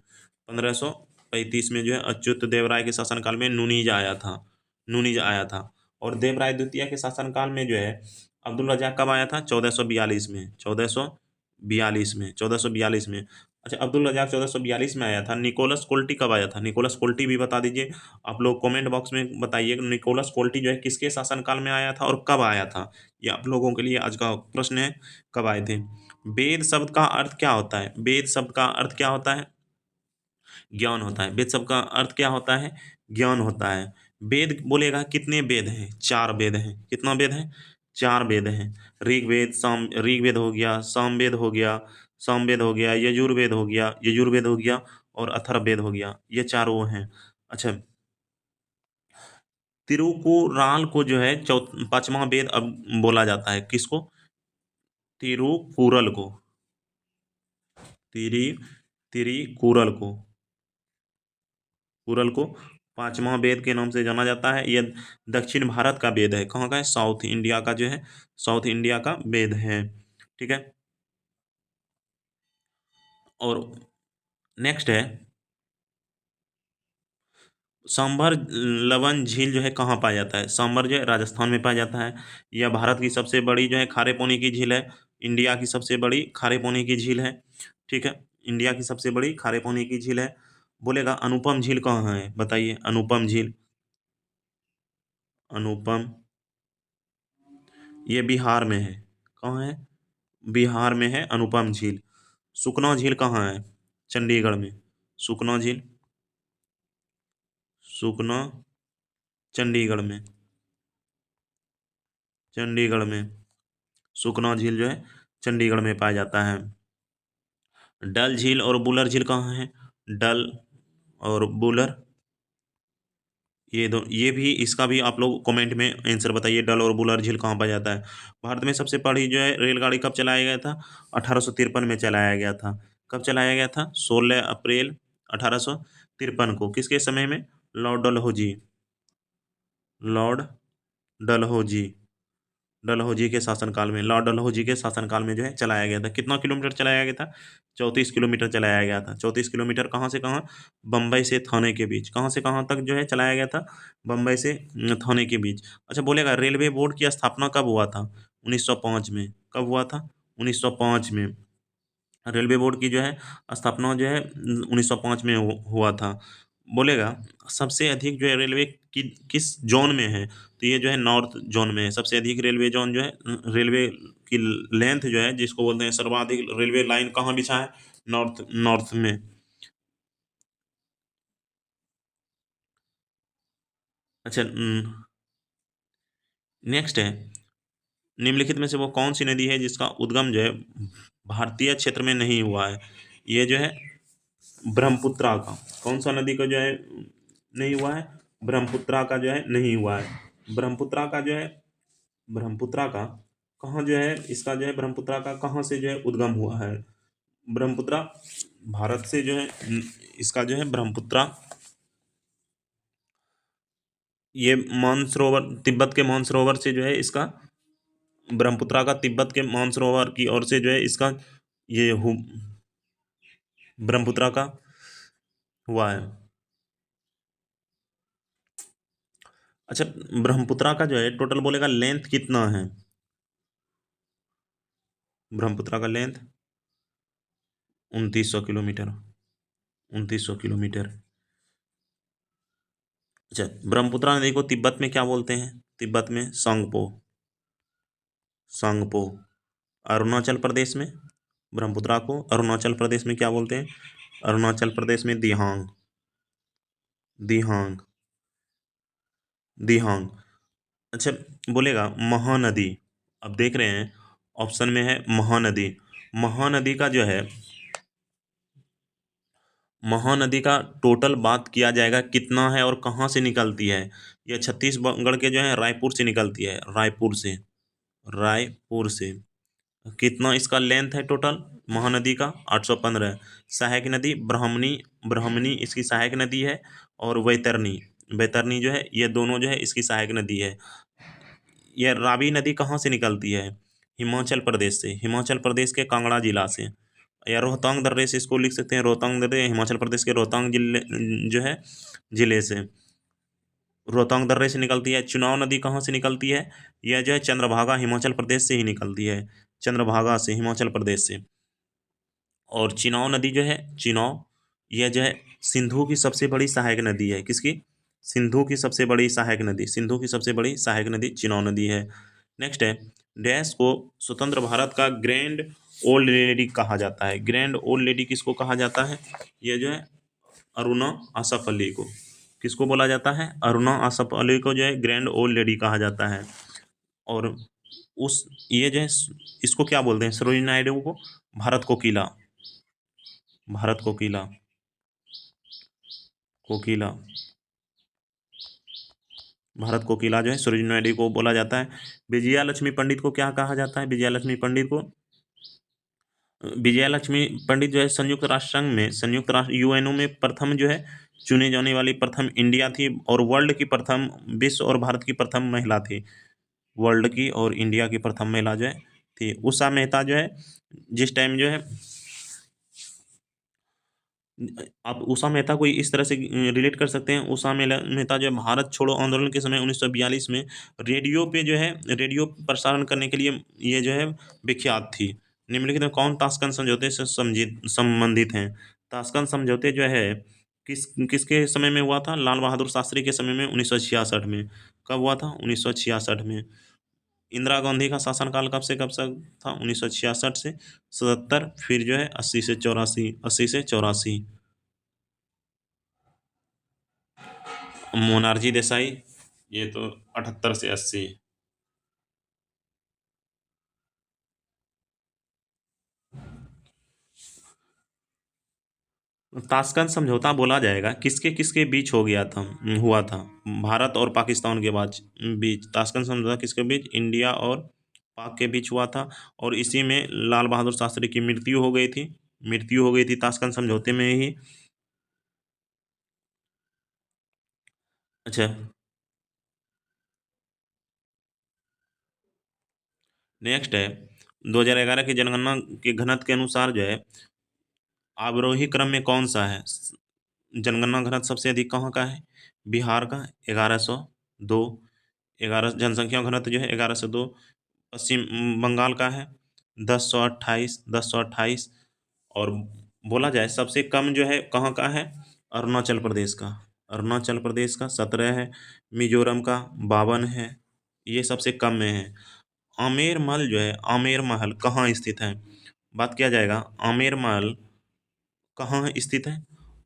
Speaker 1: 1535 में जो है अच्युत देव राय के शासनकाल में नूनीज आया था। नूनीज आया था। और देवराय द्वितीय के शासनकाल में जो है अब्दुल रजाक कब आया था? 1442 में। 1442 में। 1442 में। अच्छा, अब्दुल रजाक 1442 में आया था। निकोलस कोल्टी कब आया था? निकोलस कोल्टी भी बता दीजिए। आप लोग कमेंट बॉक्स में बताइए कि निकोलस कोल्टी जो है किसके शासनकाल में आया था और कब आया था? ये आप लोगों के लिए आज का प्रश्न है, कब आए थे। वेद शब्द का अर्थ क्या होता है? वेद शब्द का अर्थ क्या होता है? ज्ञान होता है। वेद शब्द का अर्थ क्या होता है? ज्ञान होता है। वेद बोलेगा कितने वेद हैं? चार वेद हैं। कितना वेद है? चार वेद हैं। ऋग्वेद हो गया, सामवेद हो गया, सामवेद हो गया, यजुर्वेद हो गया और अथर्ववेद हो गया। ये चार वो हैं। अच्छा, तिरुकुराल को जो है पांचवा वेद अब बोला जाता है। किसको? तिरुकुरल को। तिरी तिरिकुरल को, कुरल को पांचवा वेद के नाम से जाना जाता है। यह दक्षिण भारत का वेद है। कहाँ का है? साउथ इंडिया का जो है, साउथ इंडिया का वेद है। ठीक है। और नेक्स्ट है, सांभर लवन झील जो है कहाँ पाया जाता है? सांभर जो है राजस्थान में पाया जाता है। यह भारत की सबसे बड़ी जो है खारे पानी की झील है। इंडिया की सबसे बड़ी खारे पानी की झील है। ठीक है, इंडिया की सबसे बड़ी खारे पानी की झील है। बोलेगा अनुपम झील कहाँ है? बताइए, अनुपम झील। अनुपम, ये बिहार में है। कहाँ है? बिहार में है अनुपम झील। सुखना झील कहाँ है? चंडीगढ़ में। सुखना झील, सुखना चंडीगढ़ में। चंडीगढ़ में सुखना झील जो है चंडीगढ़ में पाया जाता है। डल झील और बुलर झील कहाँ है? डल और बुलर, ये भी, इसका भी आप लोग कमेंट में आंसर बताइए, डल और बुलर झील कहाँ पाया जाता है। भारत में सबसे पहली जो है रेलगाड़ी कब चलाया गया था? 1853 में चलाया गया था। कब चलाया गया था? 16 अप्रैल 1853 को। किसके समय में? लॉर्ड डलहौजी। लॉर्ड डलहौजी, डलहौजी के शासनकाल में, लॉर्ड डलहौजी के शासनकाल में जो है चलाया गया था। कितना किलोमीटर चलाया गया था? 34 किलोमीटर चलाया गया था। 34 किलोमीटर, कहाँ से कहाँ? बम्बई से थाने के बीच। कहाँ से कहाँ तक जो है चलाया गया था? बम्बई से थाने के बीच। अच्छा, बोलेगा रेलवे बोर्ड की स्थापना कब हुआ था? 1905 में। कब हुआ था? 1905 में। रेलवे बोर्ड की जो है स्थापना जो है 1905 में हुआ था। बोलेगा सबसे अधिक जो है रेलवे की किस जोन में है? तो ये जो है नॉर्थ जोन में है। सबसे अधिक रेलवे जोन जो है, रेलवे की लेंथ जो है, जिसको बोलते हैं सर्वाधिक रेलवे लाइन, कहाँ बिछा है? नॉर्थ नॉर्थ में। अच्छा, नेक्स्ट है, निम्नलिखित में से वो कौन सी नदी है जिसका उद्गम जो है भारतीय क्षेत्र में नहीं हुआ है? ये जो है ब्रह्मपुत्रा का। कौन सा नदी का जो है नहीं हुआ है? ब्रह्मपुत्रा का जो है नहीं हुआ है। ब्रह्मपुत्रा का जो है, ब्रह्मपुत्रा का कहाँ जो है, इसका जो है ब्रह्मपुत्रा का कहाँ से जो है उद्गम हुआ है? ब्रह्मपुत्रा भारत से जो है इसका जो है ब्रह्मपुत्रा, ये मानसरोवर, तिब्बत के मानसरोवर से जो है इसका, ब्रह्मपुत्रा का तिब्बत के मानसरोवर की ओर से जो है इसका ये ब्रह्मपुत्रा का हुआ है। अच्छा, ब्रह्मपुत्रा का जो है टोटल बोलेगा लेंथ कितना है? ब्रह्मपुत्रा का लेंथ 2900 किलोमीटर। 2900 किलोमीटर। अच्छा, ब्रह्मपुत्रा नदी को तिब्बत में क्या बोलते हैं? तिब्बत में सांगपो। सांगपो। अरुणाचल प्रदेश में ब्रह्मपुत्रा को, अरुणाचल प्रदेश में क्या बोलते हैं? अरुणाचल प्रदेश में दिहांग। दिहांग, दिहांग। अच्छा, बोलेगा महानदी, अब देख रहे हैं ऑप्शन में है महानदी। महानदी का जो है, महानदी का टोटल बात किया जाएगा कितना है और कहाँ से निकलती है? यह छत्तीसगढ़ के जो है रायपुर से निकलती है। रायपुर से, रायपुर से। कितना इसका लेंथ है टोटल महानदी का? 815। सहायक नदी ब्राह्मणी, ब्राह्मणी इसकी सहायक नदी है। और वैतरणी, वैतरणी जो है, ये दोनों जो है इसकी सहायक नदी है। यह रावी नदी कहाँ से निकलती है? हिमाचल प्रदेश से, हिमाचल प्रदेश के कांगड़ा जिला से। या रोहतांग दर्रे से इसको लिख सकते हैं। रोहतांग दर्रे हिमाचल प्रदेश के रोहतांग जिले जो है, जिले से, रोहतांग दर्रे से निकलती है। चुनाव नदी कहाँ से निकलती है? यह जो है चंद्रभागा हिमाचल प्रदेश से ही निकलती है। चंद्रभागा से, हिमाचल प्रदेश से। और चिनाव नदी जो है, चिनाव, यह जो है सिंधु की सबसे बड़ी सहायक नदी है। किसकी? सिंधु की सबसे बड़ी सहायक नदी, सिंधु की सबसे बड़ी सहायक नदी चिनाव नदी है। नेक्स्ट है, डैश को स्वतंत्र भारत का ग्रैंड ओल्ड लेडी कहा जाता है। ग्रैंड ओल्ड लेडी किसको कहा जाता है? ये जो है अरुणा आसफ अली को। किसको बोला जाता है? अरुणा आसफ अली को जो है ग्रैंड ओल्ड लेडी कहा जाता है। और उस ये जो है इसको क्या बोलते हैं? सरोजिनी नायडू को भारत कोकिला। भारत कोकिला। कोकिला। भारत कोकिला जो है सरोजिनी नायडू को बोला जाता है। विजया लक्ष्मी पंडित को क्या कहा जाता है? विजया लक्ष्मी पंडित को, विजया लक्ष्मी पंडित जो है संयुक्त राष्ट्र संघ में, संयुक्त राष्ट्र यूएनओ में प्रथम जो है चुने जाने वाली प्रथम इंडिया थी, और वर्ल्ड की प्रथम, विश्व और भारत की प्रथम महिला थी। वर्ल्ड की और इंडिया की प्रथम महिला जो है थी। उषा मेहता जो है, जिस टाइम जो है, आप उषा मेहता को इस तरह से रिलेट कर सकते हैं। उषा मेहता जो है भारत छोड़ो आंदोलन के समय 1942 में रेडियो पे जो है, रेडियो प्रसारण करने के लिए ये जो है विख्यात थी। निम्नलिखित में कौन ताशकंद समझौते से संबंधित हैं? ताशकंद समझौते जो है किसके समय में हुआ था? लाल बहादुर शास्त्री के समय में, 1966 में। कब हुआ था? 1966 में। इंदिरा गांधी का शासनकाल कब से था? 1966 से 77, फिर जो है 80 से 84, 80 से 84। मोनार्जी देसाई, ये तो 78 से 80। ताशकंद समझौता बोला जाएगा किसके किसके बीच हो गया था, हुआ था? भारत और पाकिस्तान के बीच ताशकंद समझौता किसके बीच? इंडिया और पाक के बीच हुआ था। और इसी में लाल बहादुर शास्त्री की मृत्यु हो गई थी। मृत्यु हो गई थी ताशकंद समझौते में ही। अच्छा, नेक्स्ट है, 2011 की जनगणना के घनत्व के अनुसार जो है आरोही क्रम में कौन सा है? जनगणना घनत्व सबसे अधिक कहाँ का है? बिहार का, 1102। 11 जनसंख्या घनत्व जो है 1102। पश्चिम बंगाल का है 1028, 1028। और बोला जाए सबसे कम जो है कहाँ का है? अरुणाचल प्रदेश का। अरुणाचल प्रदेश का 17 है। मिजोरम का 52 है। ये सबसे कम में है। आमेर महल जो है, आमेर महल कहाँ स्थित है? बात किया जाएगा आमेर महल कहाँ स्थित है?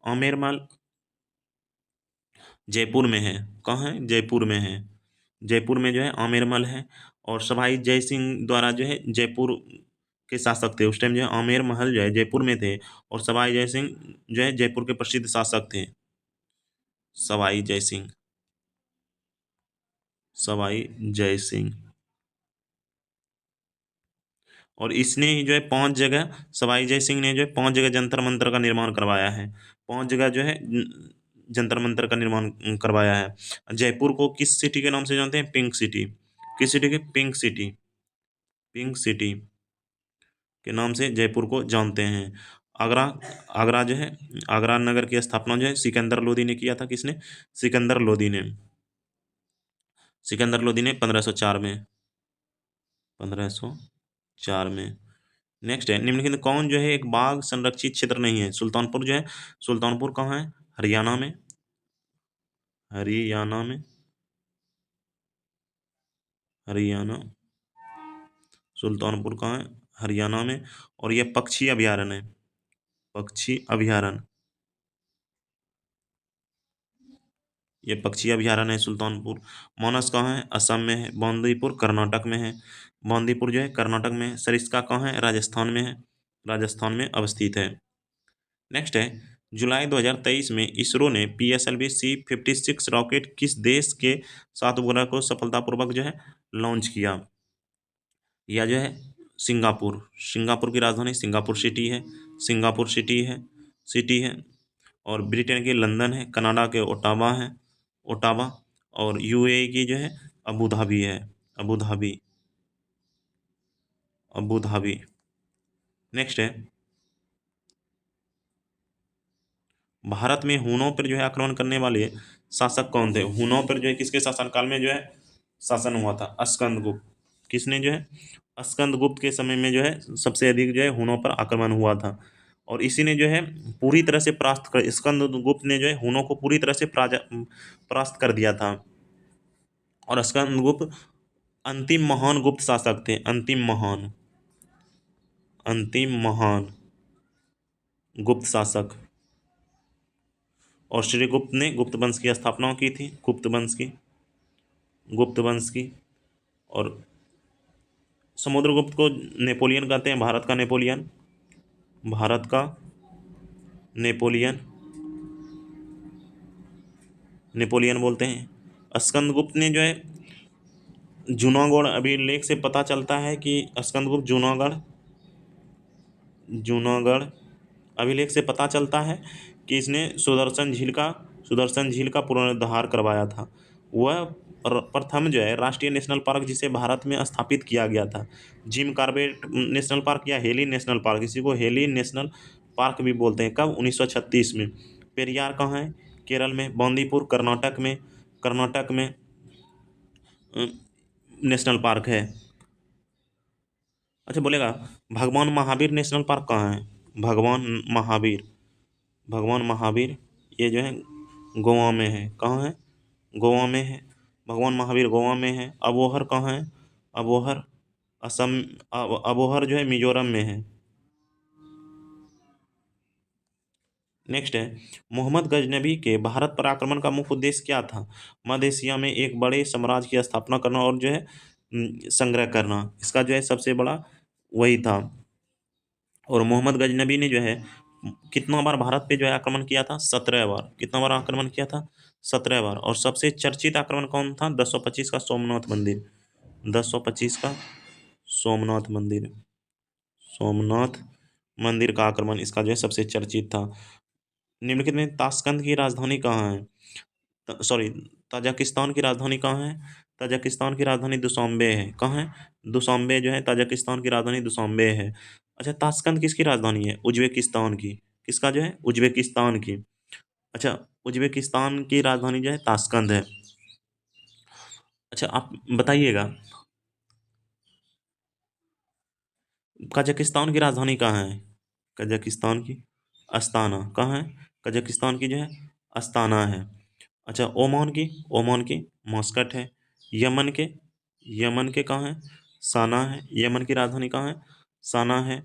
Speaker 1: आमेर महल जयपुर में है। कहाँ है? जयपुर में है। जयपुर में जो है आमेर महल है। और सवाई जय सिंह द्वारा जो है जयपुर के शासक थे उस टाइम, जो है आमेर महल जो है जयपुर में थे। और सवाई जय सिंह जो है जयपुर के प्रसिद्ध शासक थे। सवाई जय सिंह। सवाई जय सिंह। और इसने ही जो है 5 जगह, सवाई जय सिंह ने जो है 5 जगह जंतर मंतर का निर्माण करवाया है। 5 जगह जो है जंतर मंतर का निर्माण करवाया है। जयपुर को किस सिटी के नाम से जानते हैं? Pink city. किस सिटी के? Pink city. पिंक सिटी के नाम से जयपुर को जानते हैं। आगरा, आगरा जो है, आगरा नगर की स्थापना जो है सिकंदर लोदी ने किया था। किसने? सिकंदर लोदी ने। सिकंदर लोदी ने 1504 में। 1504 में। नेक्स्ट है, निम्नलिखित में कौन जो है एक बाघ संरक्षित क्षेत्र नहीं है? सुल्तानपुर जो है, सुल्तानपुर कहाँ है? हरियाणा में। हरियाणा में। हरियाणा। सुल्तानपुर कहाँ है? हरियाणा में। और यह पक्षी अभयारण्य है। पक्षी अभयारण्य। ये पक्षी अभयारण्य है सुल्तानपुर। मानस कहाँ है? असम में है। बांदीपुर कर्नाटक में है। बांदीपुर जो है कर्नाटक में है। सरिस्का कहाँ है? राजस्थान में है। राजस्थान में अवस्थित है। नेक्स्ट है, जुलाई 2023 में इसरो ने PSLV C56 रॉकेट किस देश के सात उपग्रह को सफलतापूर्वक जो है लॉन्च किया? यह जो है सिंगापुर। सिंगापुर की राजधानी सिंगापुर सिटी है। सिंगापुर सिटी है। और ब्रिटेन के लंदन है। कनाडा के ओटावा है, ओटावा। और UAE की जो है अबू धाबी है। Abu Dhabi. Abu Dhabi. Next है, भारत में हुनों पर जो है आक्रमण करने वाले शासक कौन थे? हुनों पर जो है किसके शासनकाल में जो है शासन हुआ था? स्कंदगुप्त। किसने जो है? स्कंदगुप्त के समय में जो है सबसे अधिक जो है हुनों पर आक्रमण हुआ था। और इसी ने जो है पूरी तरह से परास्त कर, स्कंदगुप्त ने जो है हुनों को पूरी तरह से परास्त कर दिया था। और स्कंदगुप्त अंतिम महान गुप्त शासक थे, अंतिम महान गुप्त शासक। और श्रीगुप्त ने गुप्त वंश की स्थापना की थी, गुप्त वंश की। और समुद्रगुप्त को नेपोलियन कहते हैं, भारत का नेपोलियन, नेपोलियन बोलते हैं। स्कंदगुप्त ने जो है जूनागढ़ अभिलेख से पता चलता है कि स्कंदगुप्त जूनागढ़ अभिलेख से पता चलता है कि इसने सुदर्शन झील का पुनरुद्धार करवाया था। वह प्रथम जो है राष्ट्रीय नेशनल पार्क जिसे भारत में स्थापित किया गया था, जिम कॉर्बेट नेशनल पार्क या हेली नेशनल पार्क, इसी को हेली नेशनल पार्क भी बोलते हैं, कब 1936 में। पेरियार कहाँ है? केरल में। बांदीपुर कर्नाटक में नेशनल पार्क है। अच्छा बोलेगा भगवान महावीर नेशनल पार्क कहाँ है? भगवान महावीर ये जो है गोवा में है। कहाँ है? गोवा में है। भगवान महावीर गोवा में है। अबोहर कहाँ है? अबोहर असम, अबोहर जो है मिजोरम में है। नेक्स्ट है, मोहम्मद गजनबी के भारत पर आक्रमण का मुख्य उद्देश्य क्या था? मध्य एशिया में एक बड़े साम्राज्य की स्थापना करना और जो है संग्रह करना, इसका जो है सबसे बड़ा वही था। और मोहम्मद गजनबी ने जो है कितना बार भारत पे जो है आक्रमण किया था? 17 बार। कितना बार आक्रमण किया था? 17 बार। और सबसे चर्चित आक्रमण कौन था? 1025 का सोमनाथ मंदिर, 1025 का सोमनाथ मंदिर, सोमनाथ मंदिर का आक्रमण इसका जो है सबसे चर्चित था। निम्नलिखित में ताशकंद की राजधानी कहाँ है? सॉरी, ताजिकिस्तान की राजधानी कहाँ है? ताजिकिस्तान की राजधानी दुशांबे है। कहाँ है? दुशांबे जो है ताजिकिस्तान की राजधानी दुशांबे है। अच्छा, ताशकंद किसकी राजधानी है? उज्बेकिस्तान की। किसका जो है? उज्बेकिस्तान की। अच्छा, उज्बेकिस्तान की राजधानी जो है ताशकंद है। अच्छा, आप बताइएगा कजाकिस्तान की राजधानी कहाँ है? कजाकिस्तान की अस्ताना। कहाँ है? कजाकिस्तान की जो है अस्ताना है। अच्छा, ओमान की मस्कट है। यमन के यमन के कहाँ है? साना है। यमन की राजधानी कहाँ है? साना है।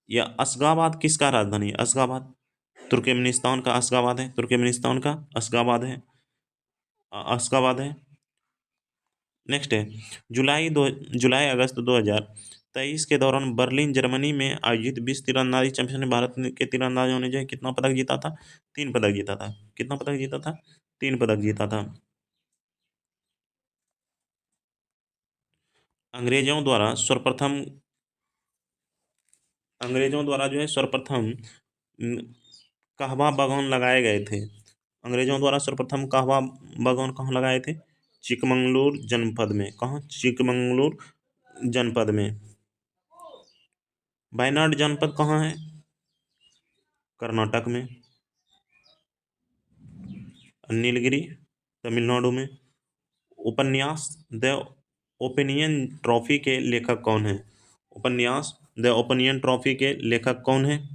Speaker 1: या अशगाबाद किसका राजधानी है? अशगाबाद तुर्कमेनिस्तान का अशगाबाद है, तुर्कमेनिस्तान का अशगाबाद है। नेक्स्ट है, जुलाई अगस्त 2023 के दौरान बर्लिन जर्मनी में आयोजित विश्व तीरंदाजी चैंपियनशिप में भारत के तीरंदाजों ने जो है कितना पदक जीता था? 3 पदक जीता था। कितना पदक जीता था? 3 पदक जीता था। अंग्रेजों द्वारा सर्वप्रथम जो है सर्वप्रथम कहवा बागान लगाए गए थे। अंग्रेजों द्वारा सर्वप्रथम कहवा बागान कहाँ लगाए थे? चिकमंगलूर जनपद में। कहाँ? चिकमंगलूर जनपद में। वायनाड जनपद कहाँ है? कर्नाटक में। नीलगिरी तमिलनाडु में। उपन्यास द ओपिनियन ट्रॉफी के लेखक कौन है? उपन्यास द ओपिनियन ट्रॉफी के लेखक कौन है?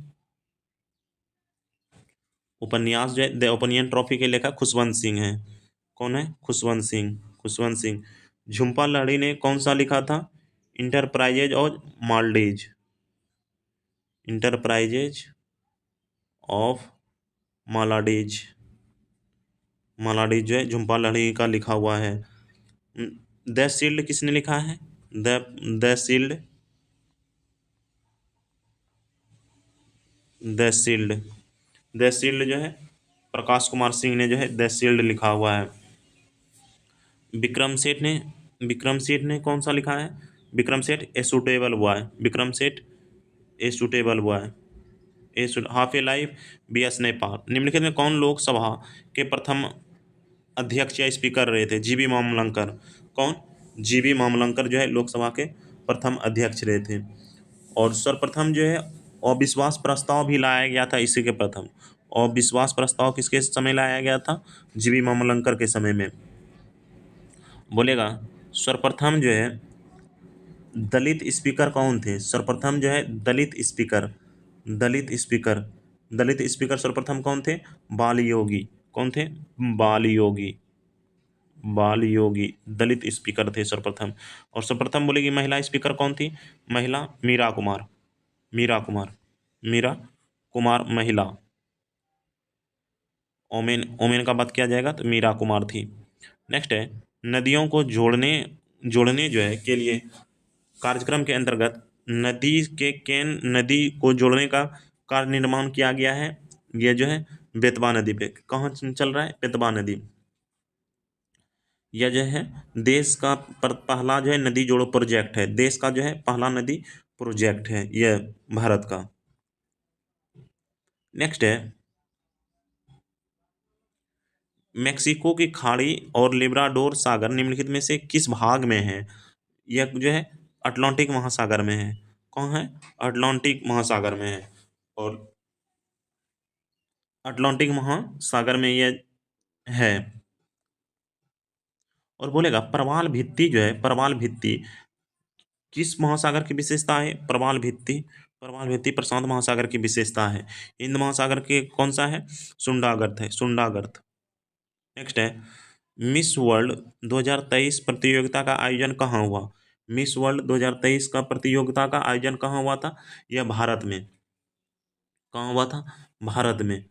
Speaker 1: उपन्यास जो है द ओपिनियन ट्रॉफी के लेखक खुशवंत सिंह हैं। कौन है? खुशवंत सिंह। झुम्पा लाहिड़ी ने कौन सा लिखा था? इंटरप्राइजेज और मालडीज, इंटरप्राइजेज ऑफ मालाडीज, मालाडीज जो है झुम्पा लाहिड़ी का लिखा हुआ है। द शील्ड किसने लिखा है? The shield the shield the shield जो है प्रकाश कुमार सिंह ने जो है द शील्ड लिखा हुआ है। विक्रम सेठ ने कौन सा लिखा है? Vikram Seth a suitable boy, Vikram Seth a suitable boy, half a life, V S Naipaul. निम्नलिखित में कौन लोकसभा के प्रथम अध्यक्ष या स्पीकर रहे थे? जीबी मामलंकर। कौन? जीबी मामलंकर जो है लोकसभा के प्रथम अध्यक्ष रहे थे। और सर्वप्रथम जो है अविश्वास प्रस्ताव भी लाया गया था इसी के प्रथम। अविश्वास प्रस्ताव किसके समय लाया गया था? जीबी मामलंकर के समय में। बोलेगा सर्वप्रथम जो है दलित स्पीकर कौन थे? सर्वप्रथम जो है दलित स्पीकर सर्वप्रथम कौन थे? बाल योगी। कौन थे? बाल योगी। बाल योगी दलित स्पीकर थे सर्वप्रथम। और सर्वप्रथम बोलेगी महिला स्पीकर कौन थी? महिला मीरा कुमार, मीरा कुमार, मीरा कुमार महिला। ओमेन, ओमेन का बात किया जाएगा तो मीरा कुमार थी। नेक्स्ट है नदियों को जोड़ने जोड़ने जो है के लिए कार्यक्रम के अंतर्गत नदी के केन नदी को जोड़ने का कार्य निर्माण किया गया है। यह जो है बेतवा नदी पे कहाँ चल रहा है? बेतवा नदी। यह जो है देश का पहला जो है नदी जोड़ो प्रोजेक्ट है, देश का जो है पहला नदी प्रोजेक्ट है यह भारत का। नेक्स्ट है मेक्सिको की खाड़ी और लिब्राडोर सागर निम्नलिखित में से किस भाग में है? यह जो है अटलांटिक महासागर में है। कौन है? अटलांटिक महासागर में है। और अटलांटिक महासागर में यह है। और बोलेगा प्रवाल भित्ति जो है, प्रवाल भित्ति किस महासागर की विशेषता है? प्रवाल भित्ति, प्रवाल भित्ति प्रशांत महासागर की विशेषता है। हिंद महासागर के कौन सा है? सुंडागर्त है, सुंडागर्त। नेक्स्ट है मिस वर्ल्ड 2023 प्रतियोगिता का आयोजन कहाँ हुआ? मिस वर्ल्ड 2023 का प्रतियोगिता का आयोजन कहाँ हुआ था? यह भारत में। कहाँ हुआ था? भारत में।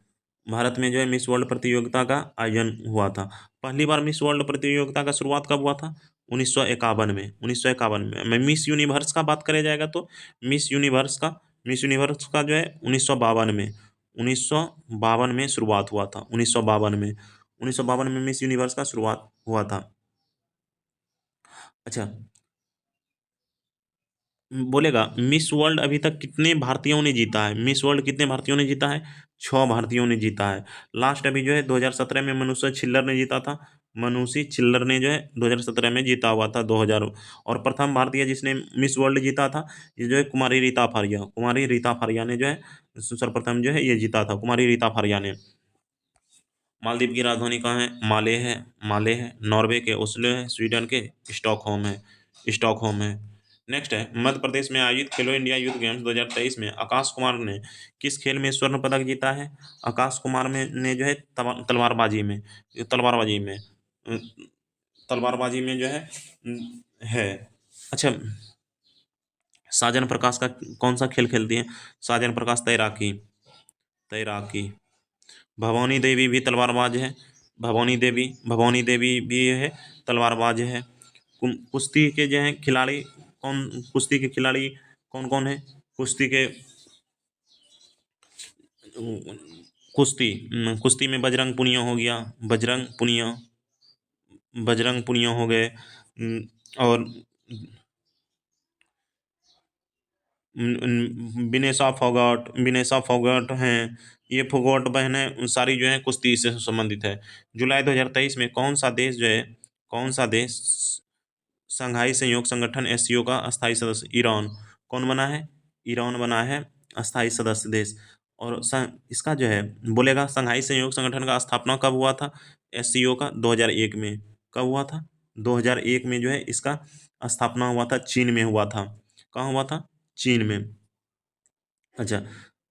Speaker 1: भारत में जो है मिस वर्ल्ड प्रतियोगिता का आयोजन हुआ था। पहली बार मिस वर्ल्ड प्रतियोगिता का शुरुआत कब हुआ था? 1951 में, 1951 में। मैं मिस यूनिवर्स का बात करें जाएगा तो मिस यूनिवर्स का जो है 1952 में, 1952 में शुरुआत हुआ था। 1952 में मिस यूनिवर्स का शुरुआत हुआ था। अच्छा, बोलेगा मिस वर्ल्ड अभी तक कितने भारतीयों ने जीता है? मिस वर्ल्ड कितने भारतीयों ने जीता है? 6 भारतीयों ने जीता है। लास्ट अभी जो है 2017 में मनुष्य छिल्लर ने जीता था। मनुषी छिल्लर ने जो है 2017 में जीता हुआ था 2000। और प्रथम भारतीय जिसने मिस वर्ल्ड जीता था ये जो है कुमारी रीता फारिया, कुमारी रीता फारिया ने जो है सर्वप्रथम जो है ये जीता था, कुमारी रीता फारिया ने। मालदीव की राजधानी कहाँ है? माले है, माले है। नॉर्वे के ओस्लो है, स्वीडन के स्टॉकहोम है, स्टॉकहोम है। नेक्स्ट है मध्य प्रदेश में आयोजित खेलो इंडिया यूथ गेम्स 2023 में आकाश कुमार ने किस खेल में स्वर्ण पदक जीता है? आकाश कुमार में ने जो है तलवारबाजी में, तलवारबाजी में तलवारबाजी में जो है। अच्छा, साजन प्रकाश का कौन सा खेल खेलती हैं? साजन प्रकाश तैराकी, तैराकी। भवानी देवी भी तलवारबाज है, भवानी देवी भी है तलवारबाज है। कुश्ती के जो हैं खिलाड़ी कौन, कुश्ती के खिलाड़ी कौन कौन है? कुश्ती के कुश्ती में बजरंग पुनिया हो गया, बजरंग पुनिया, बजरंग पुनिया हो गए। और विनेशा फोगाट हैं। ये फोगाट बहनें सारी जो हैं कुश्ती से संबंधित है। जुलाई 2023 में कौन सा देश जो है, कौन सा देश संघाई सहयोग संगठन एससीओ का अस्थायी सदस्य? ईरान। कौन बना है? ईरान बना है अस्थायी सदस्य देश। और इसका जो है बोलेगा संघाई सहयोग संगठन का स्थापना कब हुआ था? एससीओ का 2001 में। कब हुआ था? 2001 में जो है इसका स्थापना हुआ था, चीन में हुआ था। कहाँ हुआ था? चीन में। अच्छा,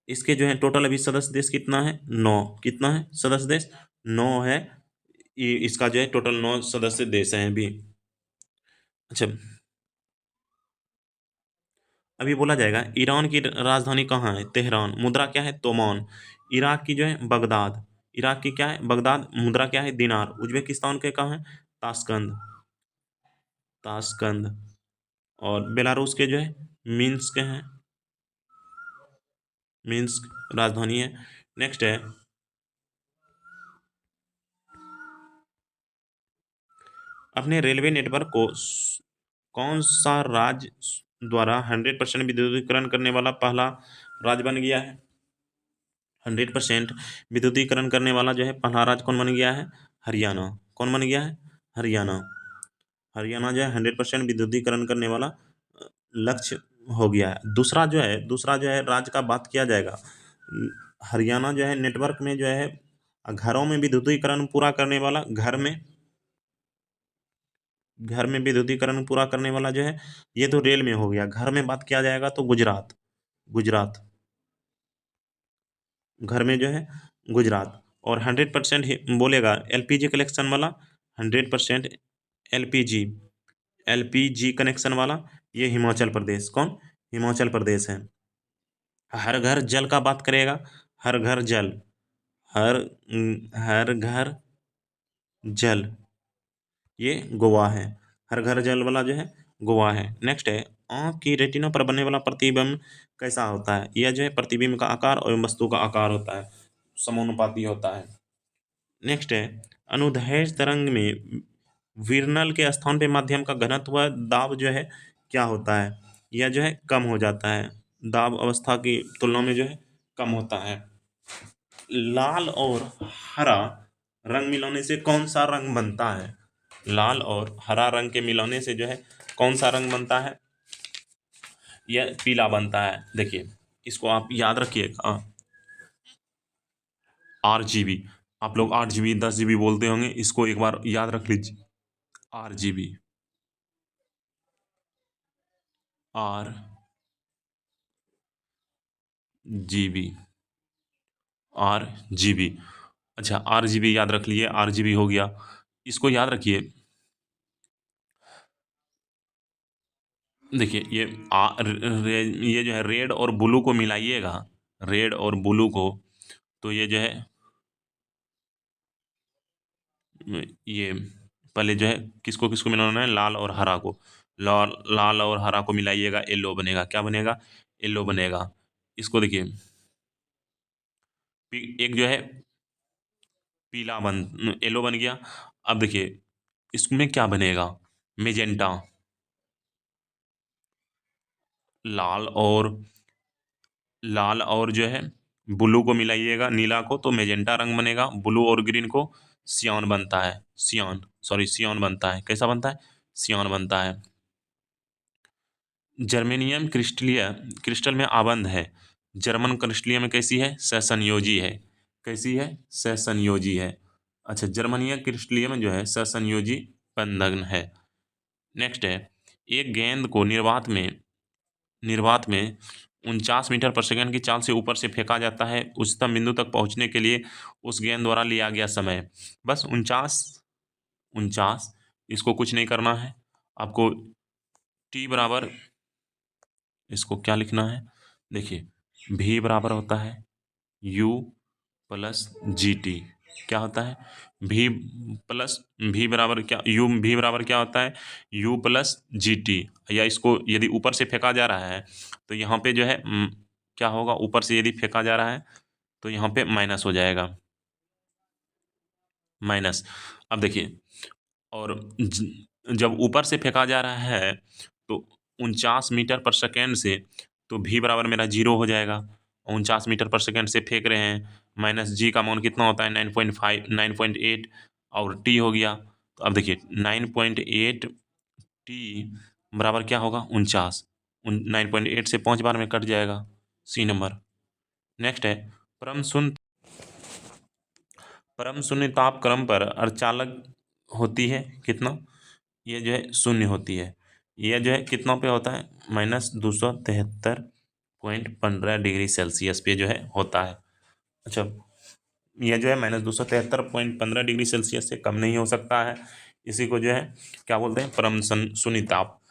Speaker 1: इसके जो है टोटल अभी सदस्य देश कितना है? 9। कितना है सदस्य देश? 9 है। इसका जो है टोटल 9 सदस्य देश हैं अभी। अच्छा, अभी बोला जाएगा ईरान की राजधानी कहाँ है? तेहरान। मुद्रा क्या है? तोमान। इराक की जो है बगदाद, इराक की क्या है? बगदाद। मुद्रा क्या है? दिनार। उज्बेकिस्तान के कहाँ है? Tashkent, Tashkent. और बेलारूस के जो है मिन्स्क हैं, मिन्स्क राजधानी है। नेक्स्ट है अपने रेलवे नेटवर्क को कौन सा राज्य द्वारा 100% विद्युतीकरण करने वाला पहला राज्य बन गया है? 100% विद्युतीकरण करने वाला जो है पहला राज्य कौन बन गया है? हरियाणा। कौन बन गया है? हरियाणा। हरियाणा जो है 100% विद्युतीकरण करने वाला लक्ष्य हो गया है। दूसरा जो है राज्य का बात किया जाएगा। हरियाणा जो है नेटवर्क में जो है घरों में विद्युतीकरण पूरा करने वाला, घर में विद्युतीकरण पूरा करने वाला जो है ये तो रेल में हो गया। घर में बात किया जाएगा तो गुजरात, गुजरात। घर में जो है गुजरात। और 100% बोलेगा एलपीजी कलेक्शन वाला 100% LPG, LPG कनेक्शन वाला, ये हिमाचल प्रदेश। कौन? हिमाचल प्रदेश है। हर घर जल का बात करेगा, हर घर जल, हर हर घर जल, ये गोवा है। हर घर जल वाला जो है गोवा है। नेक्स्ट है, आँख की रेटिना पर बनने वाला प्रतिबिंब कैसा होता है? यह जो है प्रतिबिंब का आकार और वस्तु का आकार होता है, समानुपाती होता है। नेक्स्ट है, अनुदैर्ध्य तरंग में विरनल के स्थान पे माध्यम का घनत्व दाब जो है क्या होता है? यह जो है कम हो जाता है, दाब अवस्था की तुलना में जो है कम होता है। लाल और हरा रंग मिलाने से कौन सा रंग बनता है? लाल और हरा रंग के मिलाने से जो है कौन सा रंग बनता है? यह पीला बनता है। देखिए, इसको आप याद रखिएगा, RGB। आप लोग 8 GB 10 GB बोलते होंगे, इसको एक बार याद रख लीजिए, RGB, RGB, RGB। अच्छा, RGB याद रख लिए, RGB हो गया। इसको याद रखिए। देखिए, ये जो है रेड और ब्लू को मिलाइएगा, रेड और ब्लू को, तो ये जो है ये पहले जो है किसको किसको मिलाना है? लाल और हरा को। लाल और हरा को मिलाइएगा, येलो बनेगा। क्या बनेगा? येलो बनेगा। इसको देखिए, एक जो है पीला बन येलो बन गया। अब देखिए, इसमें क्या बनेगा? मेजेंटा। लाल और लाल और जो है ब्लू को मिलाइएगा, नीला को, तो मेजेंटा रंग बनेगा। ब्लू और ग्रीन को सियान बनता है, सियान, सॉरी सियान बनता है। कैसा बनता है? सियान बनता है। जर्मेनियम क्रिस्टल में आबंध है। जर्मन क्रिस्टलियम में कैसी है? सहसंयोजी है। कैसी है? सहसंयोजी है। अच्छा, जर्मनियम क्रिस्टलियम में जो है सहसंयोजी बंधन है। नेक्स्ट है, एक गेंद को निर्वात में 49 मीटर/सेकंड की चाल से ऊपर से फेंका जाता है। उच्चतम बिंदु तक पहुंचने के लिए उस गेंद द्वारा लिया गया समय बस 49। इसको कुछ नहीं करना है आपको। टी बराबर, इसको क्या लिखना है? देखिए, भी बराबर होता है यू प्लस जी टी। क्या होता है? भी प्लस भी बराबर क्या, यू भी बराबर क्या होता है? You plus G T. या इसको यदि ऊपर से फेंका जा रहा है तो यहाँ पे जो है क्या होगा? ऊपर से यदि फेंका जा रहा है तो यहाँ पे माइनस हो जाएगा, माइनस। अब देखिए, और जब ऊपर से फेंका जा रहा है तो 49 मीटर/सेकंड से, तो भी बराबर मेरा 0 हो जाएगा। 49 मीटर/सेकंड से फेंक रहे हैं, माइनस जी का मान कितना होता है? 9.5, 9.8, और टी हो गया। तो अब देखिए, 9.8 टी बराबर क्या होगा? 49। 9.8 से 5 बार में कट जाएगा, सी नंबर। नेक्स्ट है, परम शून्य परम शून्य ताप क्रम पर अर्धचालक होती है कितना? ये जो है शून्य होती है। यह जो है कितना पे होता है? -273.15 डिग्री सेल्सियस पे जो है होता है। अच्छा, यह जो है -273.15 डिग्री सेल्सियस से कम नहीं हो सकता है। इसी को जो है क्या बोलते हैं? परम शून्य ताप।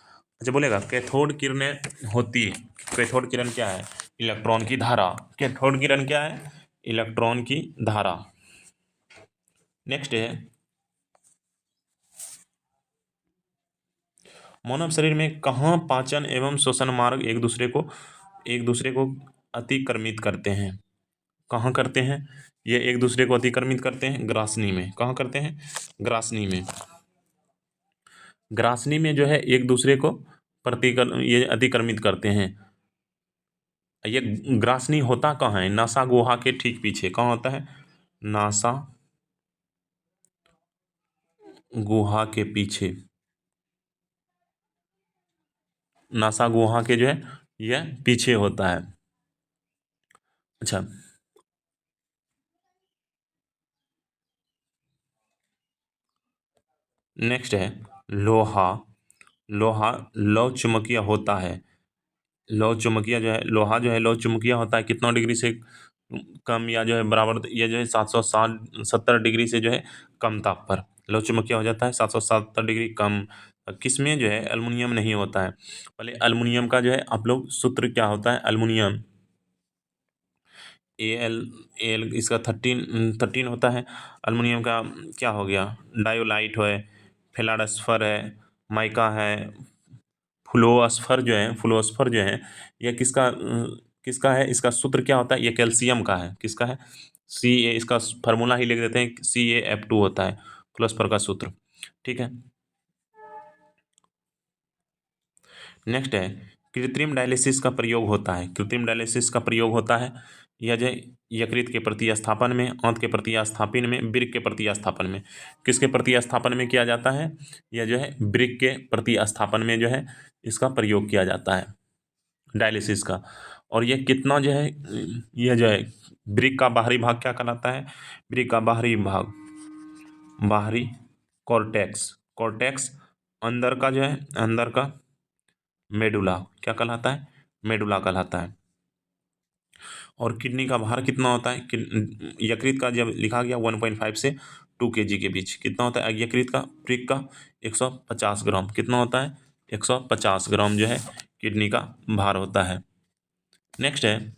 Speaker 1: अच्छा, बोलेगा कैथोड किरणें होती है। कैथोड किरण क्या है? इलेक्ट्रॉन की धारा। कैथोड किरण क्या है? इलेक्ट्रॉन की धारा। नेक्स्ट है, मानव शरीर में कहाँ पाचन एवं श्वसन मार्ग एक दूसरे को अतिक्रमित करते हैं? कहाँ करते हैं? ये एक दूसरे को अतिक्रमित करते हैं ग्रासनी में। कहाँ करते हैं? ग्रासनी में। ग्रासनी में जो है एक दूसरे को ये अतिक्रमित करते हैं। ये ग्रासनी होता कहाँ है? नासा गुहा के ठीक पीछे। कहाँ होता है? नासा गुहा के पीछे। नासा गुहा के जो है यह पीछे होता है। अच्छा, नेक्स्ट है, लोहा। लोहा लौ चुंबकीय होता है। लौ चुंबकीय जो है, लोहा जो है लौ चुंबकीय होता है कितना डिग्री से कम, या जो है बराबर, ये जो है 770 डिग्री से जो है कम ताप पर। लौह चुंबकीय हो जाता है 777 डिग्री कम। किस में जो है अल्मीनियम नहीं होता है। पहले अल्मीनियम का जो है आप लोग सूत्र क्या होता है, अल्मीनियम एल एल इसका 13 होता है। अल्मीनियम का क्या हो गया, डायोलाइट है, फेलाडस्फर है, माइका है, फ्लोस्फर जो है, फ्लोस्फर जो है यह किसका है, इसका सूत्र क्या होता है, ये कैल्शियम का है। किसका है, Ca, इसका फार्मूला ही लिख देते हैं, CaF2 होता है फ्लोस्फर का सूत्र। ठीक है। नेक्स्ट है कृत्रिम डायलिसिस का प्रयोग होता है। कृत्रिम डायलिसिस का प्रयोग होता है यह जो है यकृत के प्रतिस्थापन में, आंत के प्रतिस्थापन में, वृक्क के प्रतिस्थापन में। किसके प्रतिस्थापन में किया जाता है, यह जो है वृक्क के प्रतिस्थापन में जो है इसका प्रयोग किया जाता है डायलिसिस का। और यह कितना जो है, यह जो है वृक्क का बाहरी भाग क्या कहलाता है, वृक्क का बाहरी भाग, बाहरी कॉर्टेक्स, कॉर्टेक्स अंदर का जो है, अंदर का मेडुला क्या कहलाता है, मेडुला कहलाता है। और किडनी का भार कितना होता है, यकृत का जब लिखा गया 1.5 से 2 kg के बीच, कितना होता है यकृत का, वृक्क का 150 ग्राम, कितना होता है 150 ग्राम जो है किडनी का भार होता है। नेक्स्ट है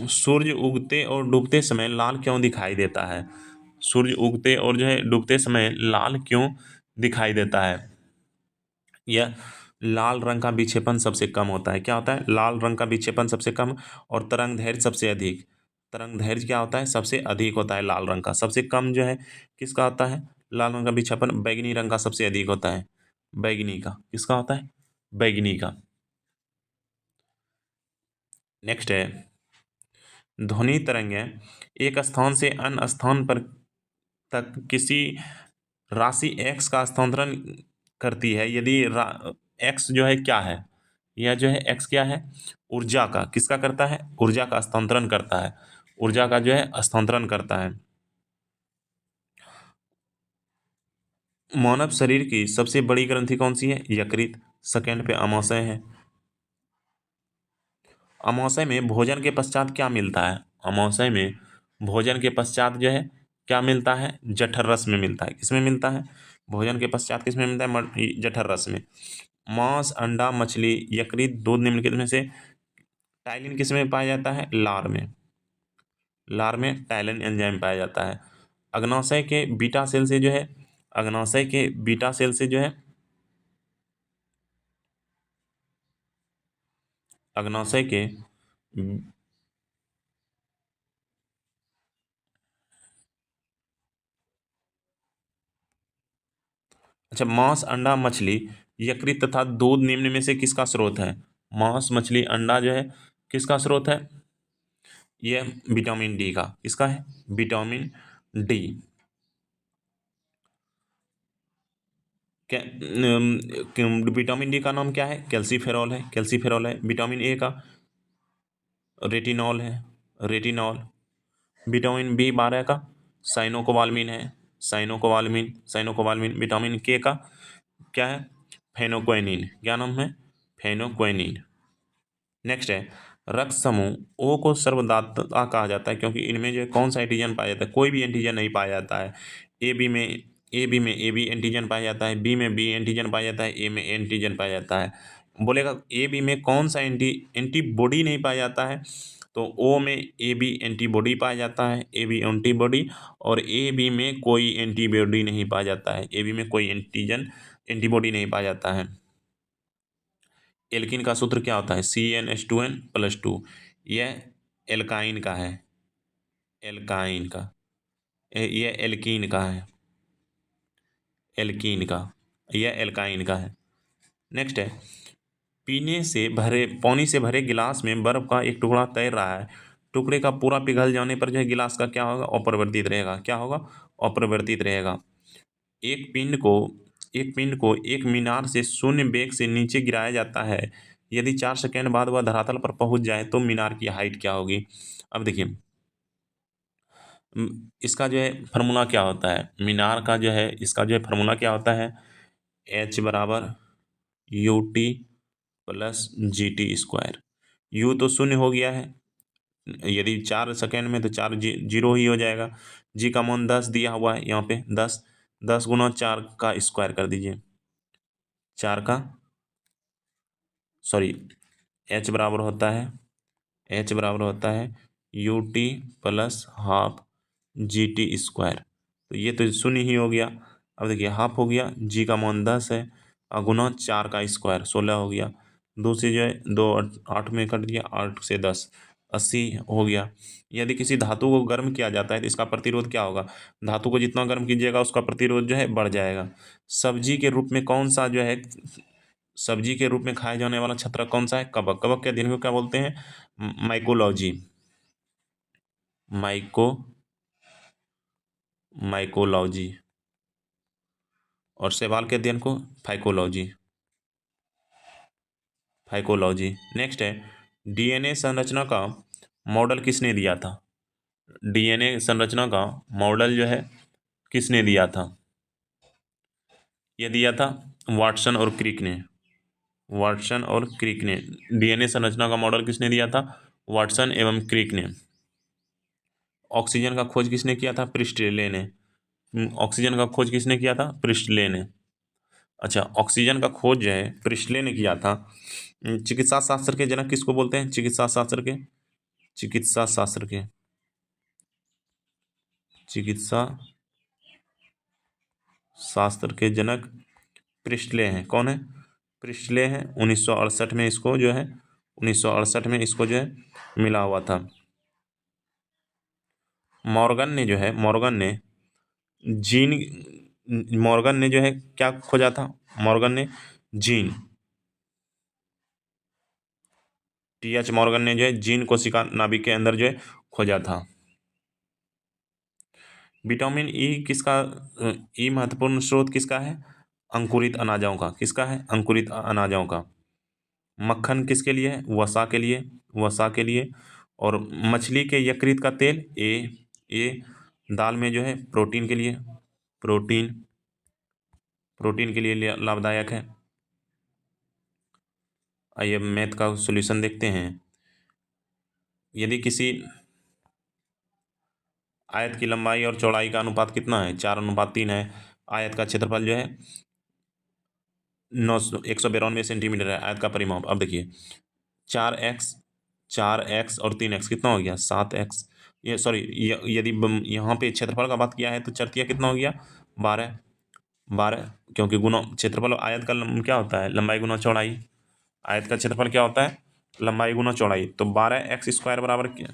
Speaker 1: सूर्य उगते और डूबते समय लाल क्यों दिखाई देता है। सूर्य उगते और जो है डूबते समय लाल क्यों दिखाई देता है। यह लाल रंग का विक्षेपण सबसे कम होता है। क्या होता है, लाल रंग का विक्षेपण सबसे कम और तरंग दैर्घ्य सबसे अधिक। तरंग दैर्घ्य क्या होता है, सबसे अधिक होता है लाल रंग का। सबसे कम जो है किसका होता है, लाल रंग का विक्षेपण बैगनी रंग का सबसे अधिक होता है, बैगनी का। किसका होता है, बैगनी का। नेक्स्ट है ध्वनि तरंगें एक स्थान से अन्य स्थान पर तक किसी राशि x का स्थानांतरण करती है यदि x जो है क्या है, यह जो है x क्या है, ऊर्जा का, किसका करता है, ऊर्जा का स्थानांतरण करता है, ऊर्जा का जो है स्थानांतरण करता है। मानव शरीर की सबसे बड़ी ग्रंथि कौन सी है, यकृत। सेकंड पे अमाशय है। अमाशय में भोजन के पश्चात क्या मिलता है, अमाशय में भोजन के पश्चात जो है क्या मिलता है, जठर रस में मिलता है। किसमें मिलता है, भोजन के पश्चात किसमें मिलता है, जठर रस में। मांस, अंडा, मछली, यकृत, दूध निम्नलिखित में से टाइलिन किस में पाया जाता है, लार में। लार में टाइलिन एंजाइम पाया जाता है। अग्नाशय के बीटा सेल से जो है, अग्नाशय के बीटा सेल से जो है, अग्नाशय के, अच्छा, मांस, अंडा, मछली, यकृत तथा दूध निम्न में से किसका स्रोत है। मांस, मछली, अंडा जो है किसका स्रोत है, यह विटामिन डी का। किसका है, विटामिन डी। विटामिन डी का नाम क्या है, कैल्सीफेरॉल है, कैल्सीफेरॉल है। विटामिन ए का रेटिनॉल है, रेटिनॉल। विटामिन B12 का साइनोकोबाल्मिन है, साइनोकोबाल्मिन, साइनोकोबाल्मिन। विटामिन के का क्या है, फेनोक्वेनिन। क्या नाम है, फेनोक्वेनिन। नेक्स्ट है रक्त समूह ओ को सर्वदाता कहा जाता है क्योंकि इनमें जो है कौन सा एंटीजन पाया जाता है, कोई भी एंटीजन नहीं पाया जाता है। ए बी एंटीजन पाया जाता है, बी में बी एंटीजन पाया जाता है, ए में एंटीजन पाया जाता है। बोलेगा ए बी में कौन सा एंटीबॉडी नहीं पाया जाता है, तो ओ में ए बी एंटीबॉडी पाया जाता है, ए बी एंटीबॉडी। और ए बी में कोई एंटीबॉडी नहीं पाया जाता है, ए बी में कोई एंटीबॉडी नहीं पाया जाता है। एल्किन का सूत्र क्या होता है, CnH2n+2। यह एल्काइन का है, एल्काइन का। यह एल्कीन का है, एल्कीन का। यह एल्काइन का है। नेक्स्ट है पानी से भरे गिलास में बर्फ का एक टुकड़ा तैर रहा है। टुकड़े का पूरा पिघल जाने पर जो है गिलास का क्या होगा, अपरिवर्तित रहेगा। क्या होगा, अपरिवर्तित रहेगा। एक पिंड को एक पिंड को एक मीनार से शून्य वेग से नीचे गिराया जाता है। यदि 4 सेकंड बाद वह धरातल पर पहुंच जाए तो मीनार की हाइट क्या होगी। अब देखिए इसका जो है फार्मूला क्या होता है, मीनार का जो है इसका जो है फार्मूला क्या होता है, H = UT plus G T square. You तो शून्य हो गया है, यदि 4 सेकेंड में तो चार जीरो ही हो जाएगा। जी का मान 10 दिया हुआ है यहाँ पे, 10, 10 गुना 4 का स्क्वायर कर दीजिए, 4 का, सॉरी, एच बराबर होता है, एच बराबर होता है U T plus half G T square. तो ये तो शून्य ही हो गया। अब देखिए हाफ हो गया, जी का मान 10 है, और गुना 4 का स्क्वायर 16 हो गया। दो से जो है दो, 8 में कट गया, 8 से 10, 80 हो गया। यदि किसी धातु को गर्म किया जाता है तो इसका प्रतिरोध क्या होगा? धातु को जितना गर्म कीजिएगा उसका प्रतिरोध जो है बढ़ जाएगा। सब्जी के रूप में कौन सा जो है, सब्जी के रूप में खाए जाने वाला छत्रक कौन सा है? कवक। कवक के अध्ययन को क्या बोलते हैं? माइकोलॉजी। माइको माइकोलॉजी। और शैवाल के अध्ययन को फाइकोलॉजी। फाइकोलॉजी। नेक्स्ट है, डीएनए संरचना का मॉडल किसने दिया था? डीएनए संरचना का मॉडल जो है किसने दिया था? यह दिया था वाटसन और क्रिक ने। वाटसन और क्रिक ने डीएनए संरचना का मॉडल किसने दिया था? वाटसन एवं क्रिक ने। ऑक्सीजन का खोज किसने किया था? प्रिस्टले ने। ऑक्सीजन का खोज किसने किया था? प्रिस्टले ने। अच्छा, ऑक्सीजन का खोज जो है प्रिस्टले ने किया था। चिकित्सा शास्त्र के जनक किसको बोलते हैं? चिकित्सा शास्त्र के, चिकित्सा शास्त्र के, चिकित्सा शास्त्र के जनक प्रिस्टले हैं। कौन है? प्रिस्टले हैं। 1968 में इसको जो है, 1968 में इसको जो है मिला हुआ था। मॉर्गन ने जो है, मॉर्गन ने जीन, मॉर्गन ने जो है क्या खोजा था? मॉर्गन ने जीन, टी एच मॉर्गन ने जो है जीन कोशिका नाभिक के अंदर जो है खोजा था। विटामिन ई किसका, ई महत्वपूर्ण स्रोत किसका है? अंकुरित अनाजों का। किसका है? अंकुरित अनाजों का। मक्खन किसके लिए है? वसा के लिए, वसा के लिए। और मछली के यकृत का तेल, ए दाल में जो है प्रोटीन के लिए, प्रोटीन, प्रोटीन के लिए लाभदायक है। आइए मैथ का सॉल्यूशन देखते हैं। यदि किसी आयत की लंबाई और चौड़ाई का अनुपात कितना है? 4:3 है। आयत का क्षेत्रफल जो है 192 सेंटीमीटर है। आयत का परिमाप, अब देखिए 4x, 4x और 3x कितना हो गया? 7x। ये सॉरी, यदि यहाँ पे क्षेत्रफल का बात किया है तो चरतिया कितना हो गया? 12, 12, क्योंकि गुना क्षेत्रफल आयत का क्या होता है? लंबाई गुना चौड़ाई। आयत का क्षेत्रफल क्या होता है? लंबाई गुना चौड़ाई। तो 12x² बराबर क्या?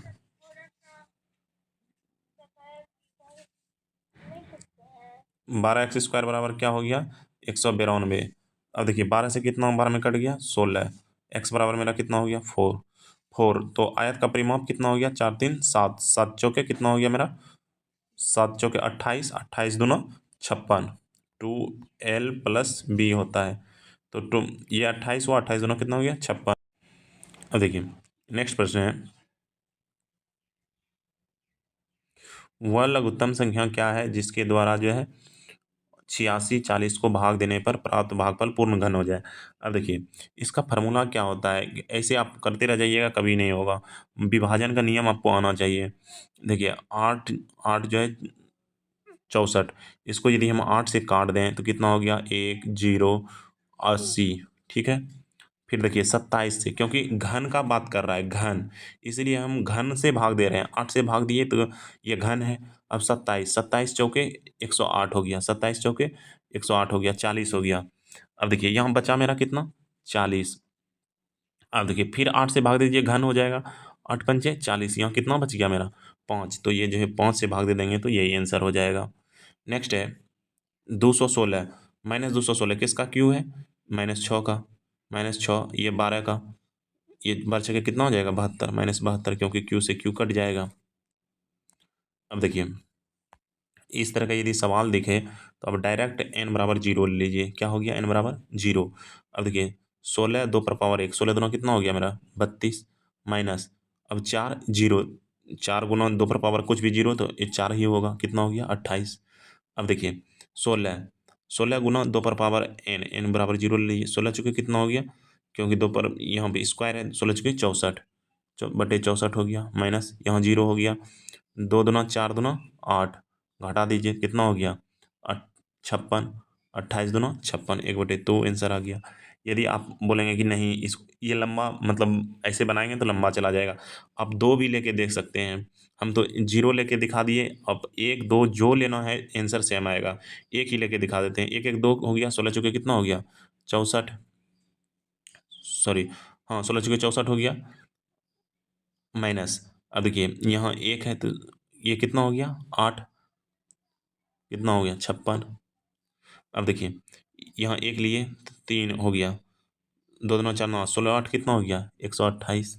Speaker 1: 12x² बराबर क्या हो गया? 192। अब देखिए 12 से कितना 12 में कट गया? 16। एक्स बराबर मेरा कितना हो गया? 4, 4। तो आयत का परिमाप कितना हो गया? 4 3 7, 7 चौके कितना हो गया मेरा? 7 चौके 28, 28 दूना 56, 2l+b होता है। तो ये 28 हुआ, 28 दूना कितना हो गया? 56। अब देखिए नेक्स्ट प्रश्न है, वह लघुत्तम संख्या क्या है जिसके द्वारा जो है 86 40 को भाग देने पर प्राप्त भागफल पूर्ण घन हो जाए? अब देखिए इसका फार्मूला क्या होता है, ऐसे आप करते रह जाइएगा कभी नहीं होगा। विभाजन का नियम आपको आना चाहिए। देखिए 8, 8 जो है 64, इसको यदि हम 8 से काट दें तो कितना हो गया? 1 0 80, ठीक है। फिर देखिए 27 से, क्योंकि घन का बात कर रहा है, घन, इसलिए हम घन से भाग दे रहे हैं। 8 से भाग दिए तो ये घन है। अब 27, 27 चौके 108 हो गया, 27 चौके 108 हो गया, 40 हो गया। अब देखिए यहाँ बचा मेरा कितना? 40। अब देखिए फिर 8 से भाग दीजिए, घन हो जाएगा, 8 पंचे 40, यहाँ कितना बच गया मेरा? 5। तो ये जो है 5 से भाग दे देंगे तो यही आंसर हो जाएगा। नेक्स्ट है 216, -216 किसका क्यू है? -6 का, -6, ये 12 का, ये 12 छके कितना हो जाएगा? 72, -72, क्योंकि क्यू से क्यू कट जाएगा। अब देखिए इस तरह का यदि सवाल दिखे तो अब डायरेक्ट n बराबर 0 ले लीजिए। क्या हो गया? n बराबर 0। अब देखिए 16 2 पर पावर 1, 16 दूना कितना हो गया मेरा? 32, माइनस, अब 4 0, 4 गुना 2 पर पावर कुछ भी 0 तो ये 4 ही होगा, कितना हो गया? 28। अब देखिए 16, 16 गुना 2 पर पावर n, n बराबर 0 ले लीजिए, 16 चुके कितना हो गया? क्योंकि दो पर यहाँ पे स्क्वायर है, 16×64 बटे 64 हो गया, माइनस यहाँ 0 हो गया, 2×4 × 8, घटा दीजिए कितना हो गया 56, 28×2 = 56, 1/2 आंसर आ गया। यदि आप बोलेंगे कि नहीं इस ये लंबा मतलब ऐसे बनाएंगे तो लंबा चला जाएगा, आप दो भी लेके देख सकते हैं। हम तो 0 लेके दिखा दिए, अब 1 2 जो लेना है आंसर सेम आएगा, एक ही लेके दिखा देते हैं। 1 1 2 हो गया, 16 चौके कितना हो गया 64, सॉरी हाँ 16×64 हो गया, माइनस अब देखिए यहाँ एक है तो ये कितना हो गया 8, कितना हो गया 56। अब देखिए यहाँ एक लिए तो 3 हो गया, 2 2 4 9 16 8 कितना हो गया 128,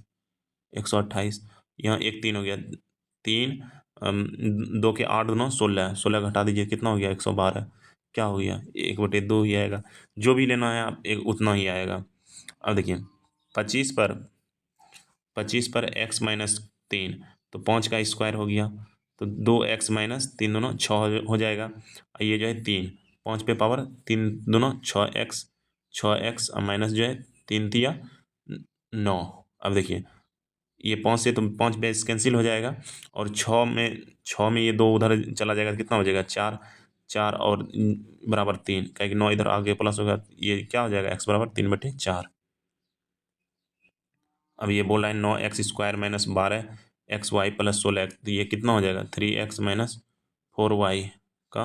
Speaker 1: 128। यहाँ एक 3 हो गया, 3 2 के 8 2 16, 16 घटा दीजिए कितना हो गया 112, क्या हो गया 1/2 ही आएगा। जो भी लेना है आप एक उतना ही आएगा। अब देखिए 25 पर x-3, तो 5 का स्क्वायर हो गया, तो 2x-3 दोनों 6 हो जाएगा। ये जो है 3, 5 पे पावर 3 दोनों 6x, 6x और माइनस जो है 3 तिया 9। अब देखिए ये 5 से तो 5 बेस कैंसिल हो जाएगा, और 6 में ये 2 उधर चला जाएगा, कितना हो जाएगा 4, 4 और बराबर 3, क्योंकि 9 इधर आगे प्लस होगा, ये क्या हो जाएगा x बराबर 3/4। अब ये बोल रहा है 9x² - 12xy + 16x, तो ये कितना हो जाएगा 3x - 4y का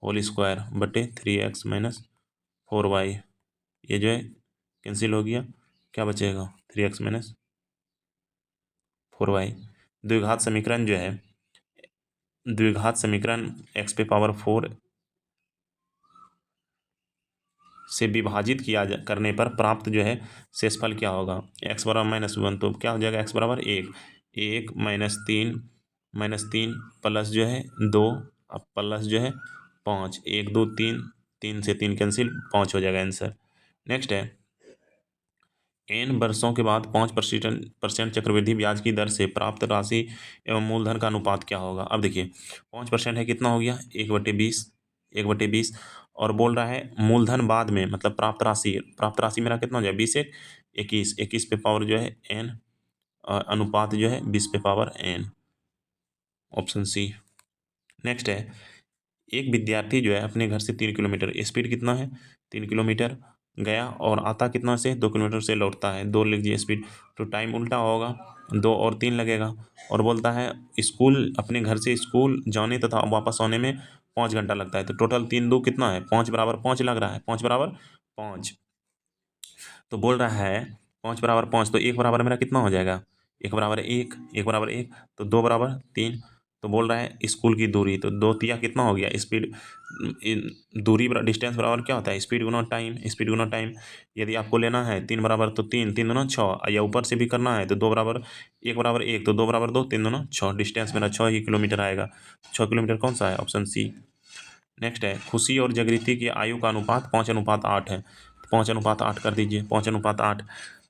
Speaker 1: होल स्क्वायर बटे 3x - 4y। ये जो है कैंसिल हो गया, क्या बचेगा 3x - 4y। द्विघात समीकरण जो है, द्विघात समीकरण x पे पावर 4 से विभाजित करने पर प्राप्त जो है शेषफल क्या होगा, x बराबर -1, तो क्या हो जाएगा x बराबर 1, 1 -3 प्लस जो है 2, अब प्लस जो है 5, 1 2 3, 3 से 3 कैंसिल, 5 हो जाएगा आंसर। नेक्स्ट है n वर्षों के बाद 5% चक्रवृद्धि ब्याज की दर से प्राप्त राशि एवं मूलधन का अनुपात क्या होगा। अब देखिए 5% है, कितना हो गया 1/20, 1/20, और बोल रहा है मूलधन बाद में मतलब प्राप्त राशि, प्राप्त राशि मेरा कितना हो जाए 20 21, 21 पे पावर जो है n, अनुपात जो है 20 पे power n, option C. Next है एक विद्यार्थी जो है अपने घर से 3 किलोमीटर, स्पीड कितना है 3 किलोमीटर गया, और आता कितना से 2 किलोमीटर से लौटता है, 2 लीजिए स्पीड, तो टाइम उल्टा होगा, 2 और 3 लगेगा। और बोलता है स्कूल, अपने घर से स्कूल जाने तथा वापस आने में 5 घंटा लगता है, तो टोटल 3 2 कितना है 5 बराबर 5 लग रहा है, 5 बराबर 5। तो बोल रहा है 5 बराबर 5, तो 1 बराबर मेरा कितना हो जाएगा 1 बराबर 1, 1 बराबर 1, तो 2 बराबर 3। तो बोल रहा है स्कूल की दूरी, तो 2 तिया कितना हो गया स्पीड, दूरी डिस्टेंस बराबर क्या होता है स्पीड गुना टाइम, स्पीड गुना टाइम। यदि आपको लेना है 3 बराबर तो 3, 3 दूना 6, या ऊपर से भी करना है तो 2 बराबर 1 बराबर 1, तो 2 बराबर 2, 3 दूना 6, डिस्टेंस मेरा 6 ही किलोमीटर आएगा। 6 किलोमीटर कौन सा है, ऑप्शन सी। नेक्स्ट है खुशी और जागृति की आयु का अनुपात 5:8 है, तो 5:8 कर दीजिए, 5:8।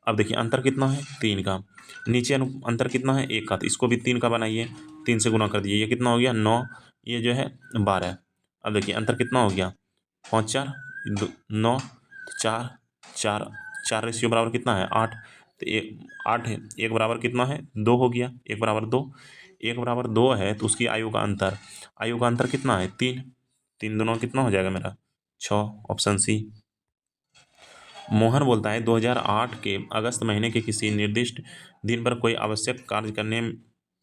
Speaker 1: अब देखिए अंतर कितना है 3 का, नीचे अंतर कितना है 1 का, तो इसको भी 3 का बनाइए, 3 से गुना कर दीजिए, ये कितना हो गया 9, ये जो है 12। अब देखिए अंतर कितना हो गया 5 4 9, 4 4, 4 रेशियो बराबर कितना है 8, तो 8 है, 1 बराबर कितना है 2 हो गया, 1 बराबर 2, 1 बराबर 2 है तो उसकी आयु का अंतर, आयु का अंतर कितना है 3, 3 दोनों कितना हो जाएगा मेरा 6, ऑप्शन सी। मोहन बोलता है 2008 के अगस्त महीने के किसी निर्दिष्ट दिन पर कोई आवश्यक कार्य करने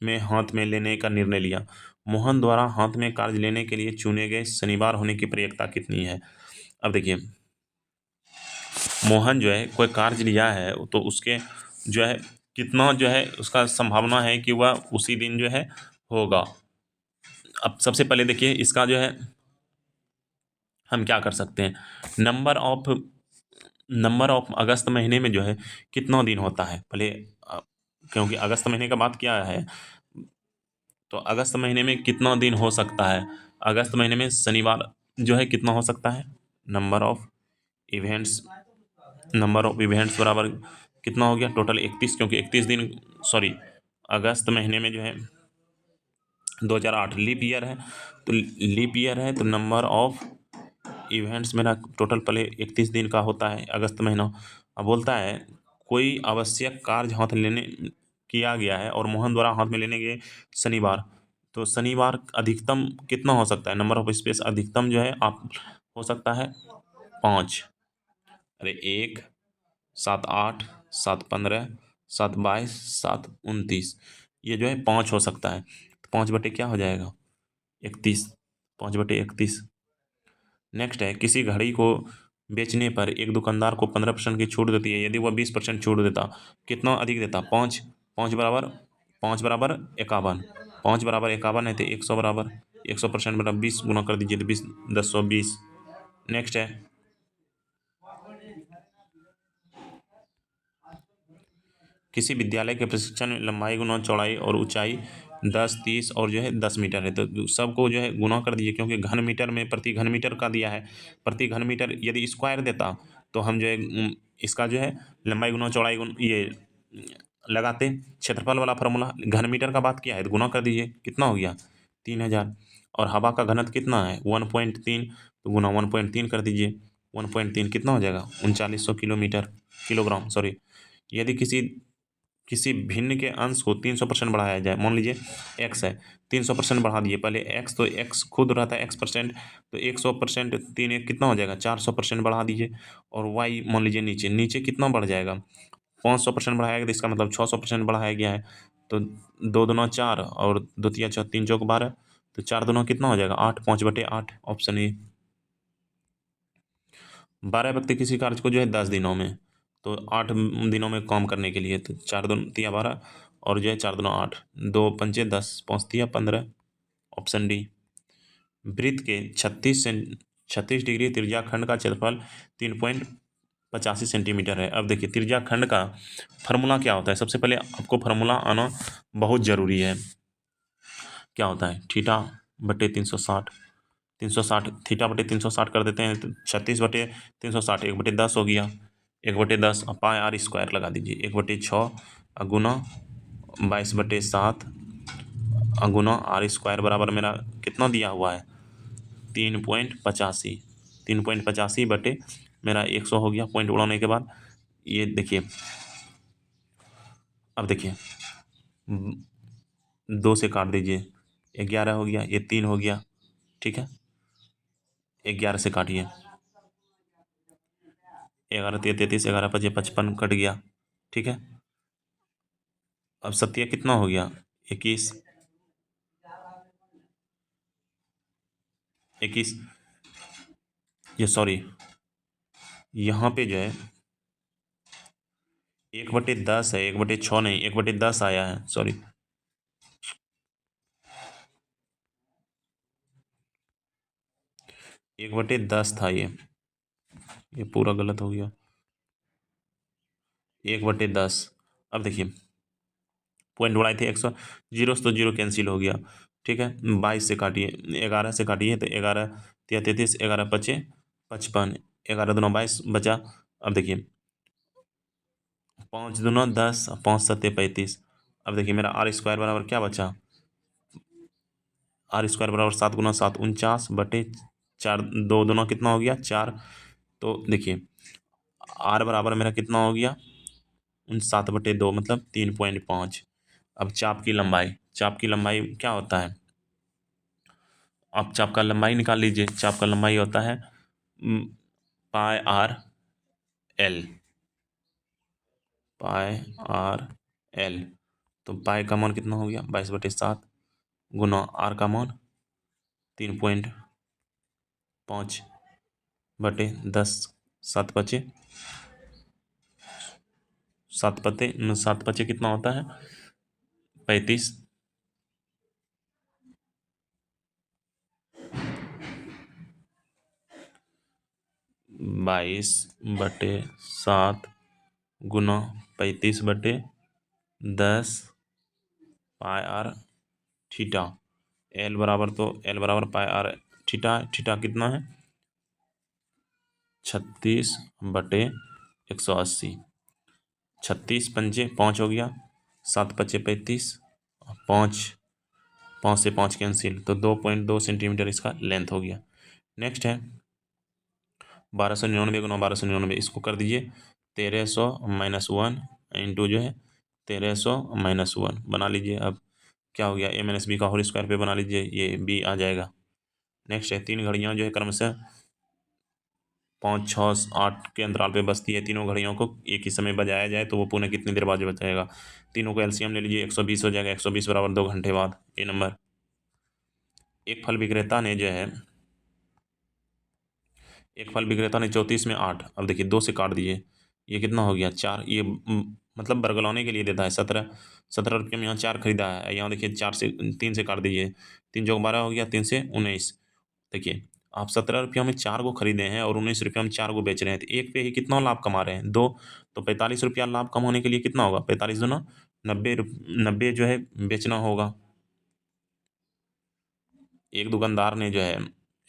Speaker 1: में हाथ में लेने का निर्णय लिया। मोहन द्वारा हाथ में कार्य लेने के लिए चुने गए शनिवार होने की प्रयेकता कितनी है। अब देखिए मोहन जो है कोई कार्य लिया है तो उसके जो है कितना जो है उसका संभावना है कि वह उसी दिन जो है होगा। अब सबसे पहले देखिए इसका जो है हम क्या कर सकते हैं, नंबर ऑफ अगस्त महीने में जो है कितना दिन होता है पहले, क्योंकि अगस्त महीने का बात क्या है, तो अगस्त महीने में कितना दिन हो सकता है, अगस्त महीने में शनिवार जो है कितना हो सकता है, number of events, number of events बराबर कितना हो गया टोटल 31, क्योंकि 31 दिन, सॉरी अगस्त महीने में जो है 2008 लीप ईयर है, तो लीप ईयर है तो नंबर ऑफ इवेंट्स मेरा टोटल पहले 31 दिन का होता है, अगस्त महीना। अब बोलता है कोई आवश्यक कार्य हाथ लेने किया गया है और मोहन द्वारा हाथ में लेने गए शनिवार। तो शनिवार अधिकतम कितना हो सकता है, नंबर ऑफ स्पेस अधिकतम जो है आप हो सकता है 5। अरे 1, 7, 8, 7, 15, 7, 22, 7, 29, ये जो है 5 हो सकता है। तो 5 बटे क्या हो जाएगा, 31, 5/31। नेक्स्ट है किसी घड़ी को बेचने पर एक दुकानदार को 15% की छूट देती है, यदि वह 20% छूट देता कितना अधिक देता, 5। 5 बराबर 51, 5 बराबर 51 है तो 100 बराबर 100% बराबर 20 गुना कर दीजिए तो 20, 1020। नेक्स्ट है किसी विद्यालय के प्रशिक्षण में लंबाई गुना चौड़ाई और ऊंचाई 10, 30 और जो है 10 मीटर है, तो सबको जो है गुना कर दीजिए, क्योंकि घन मीटर में प्रति घन मीटर का दिया है। प्रति घन मीटर यदि स्क्वायर देता तो हम जो है इसका जो है लंबाई गुना चौड़ाई ये लगाते क्षेत्रफल वाला फार्मूला। घन मीटर का बात किया है तो गुना कर दीजिए, कितना हो गया 3000। और हवा का घनत्व कितना है 1.3, तो गुना 1.3 कर दीजिए, 1.3 कितना हो जाएगा 3900 किलोग्राम सॉरी। यदि किसी किसी भिन्न के अंश को 300% बढ़ाया जाए, मान लीजिए एक्स है, 300% बढ़ा दिए, पहले एक्स तो एक्स खुद रहता है x%, तो 100% 3 1 कितना हो जाएगा 400% बढ़ा दीजिए। और वाई मान लीजिए नीचे नीचे कितना बढ़ जाएगा 500% बढ़ाया गया, तो इसका मतलब 600% बढ़ाया गया है। तो 2 दूना 4 और 2 तिया 6, 3 चौक 12, तो 4 दूना कितना हो जाएगा 8, 5/8 ऑप्शन ए। 12 व्यक्ति किसी कार्य को जो है 10 दिनों में, तो 8 दिनों में काम करने के लिए, तो 4 दूना तिया 12 और जो है 4 दूना 8, 2 पंचे 10, 5 तिया 15, ऑप्शन डी। वृत्त के 36 डिग्री त्रिज्या खंड का क्षेत्रफल 3.85 सेंटीमीटर है। अब देखिए त्रिज्या खंड का फार्मूला क्या होता है, सबसे पहले आपको फार्मूला आना बहुत ज़रूरी है। क्या होता है थीटा बटे 360, 360 थीटा बटे 360 कर देते हैं तो 36/360 1/10 हो गया, 1/10 पाई आर स्क्वायर लगा दीजिए, 1/6 गुना 22/7 गुना आर स्क्वायर बराबर मेरा कितना दिया हुआ है 3.85, 3.85 बटे मेरा 100 हो गया पॉइंट उड़ाने के बाद। ये देखिए अब देखिए 2 से काट दीजिए, 11 हो गया, ये 3 हो गया, ठीक है 11 से काटिए, 11 तिया 33, 11 पचे 55 कट गया, ठीक है। अब सत्या कितना हो गया 21, 21, ये सॉरी यहाँ पे जो है 1/10 है, 1/6 नहीं 1/10 आया है, सॉरी 1/10 था ये पूरा गलत हो गया 1/10। अब देखिए पॉइंट उड़ाए थे 100, जीरो से तो जीरो कैंसिल हो गया, ठीक है 22 से काटिए, 11 से काटिए तो 11 तिया 33, 11 पचे 55, 11 दूना 22 बचा। अब देखिए 5 दूना 10, 5 सत्ते 35। अब देखिए मेरा आर स्क्वायर बराबर क्या बचा, आर स्क्वायर बराबर 7 गुना 7 49/4, 2 दूना कितना हो गया 4। तो देखिए आर बराबर मेरा कितना हो गया 7/2 मतलब 3.5। अब चाप की लंबाई क्या होता है, आप चाप का लंबाई निकाल लीजिए, चाप का लंबाई होता है पाई आर एल, पाई आर एल। तो पाई का मान कितना हो गया 22/7 गुना आर का मान 3.5/10, 7 पचे 7 पचे कितना होता है 35, 22/7 गुना 35/10 पाई आर थीटा। एल बराबर तो एल बराबर पाई आर थीटा, थीटा कितना है 36/180, 36 पंजे 5 हो गया, 7 पचे 35, 5 5 से 5 कैंसिल, तो 2.2 सेंटीमीटर इसका लेंथ हो गया। नेक्स्ट है 1299 गुना 1299, इसको कर दीजिए 1300 - 1 इंटू जो है 1300 - 1 बना लीजिए। अब क्या हो गया, a - b का होल स्क्वायर पे बना लीजिए, ये b आ जाएगा। नेक्स्ट है 3 घड़ियाँ जो है क्रमशः 5, 6, 8 के अंतराल पे बजती है। तीनों घड़ियों को एक ही समय बजाया जाए तो वो पुनः कितनी देर बाद बजाएगा। तीनों को एलसीएम ले लीजिए, 120 हो जाएगा। 120 बराबर 2 घंटे बाद। ए नंबर। एक फल विक्रेता ने जो है 34 में 8, अब देखिए 2 से काट दीजिए, ये कितना हो गया 4। ये मतलब बरगलौने के लिए देता है। 17 रुपये में यहाँ 4 खरीदा है। यहाँ देखिए 3 से काट दीजिए, 3 जो 12 हो गया, 3 से 19। देखिए आप 17 रुपया में 4 को खरीदे हैं और 19 रुपया में 4 को बेच रहे हैं, तो एक पे ही कितना लाभ कमा रहे हैं, 2। तो 45 रुपया लाभ कमाने के लिए कितना होगा, 45 दूना 90, 90 जो है बेचना होगा। एक दुकानदार ने जो है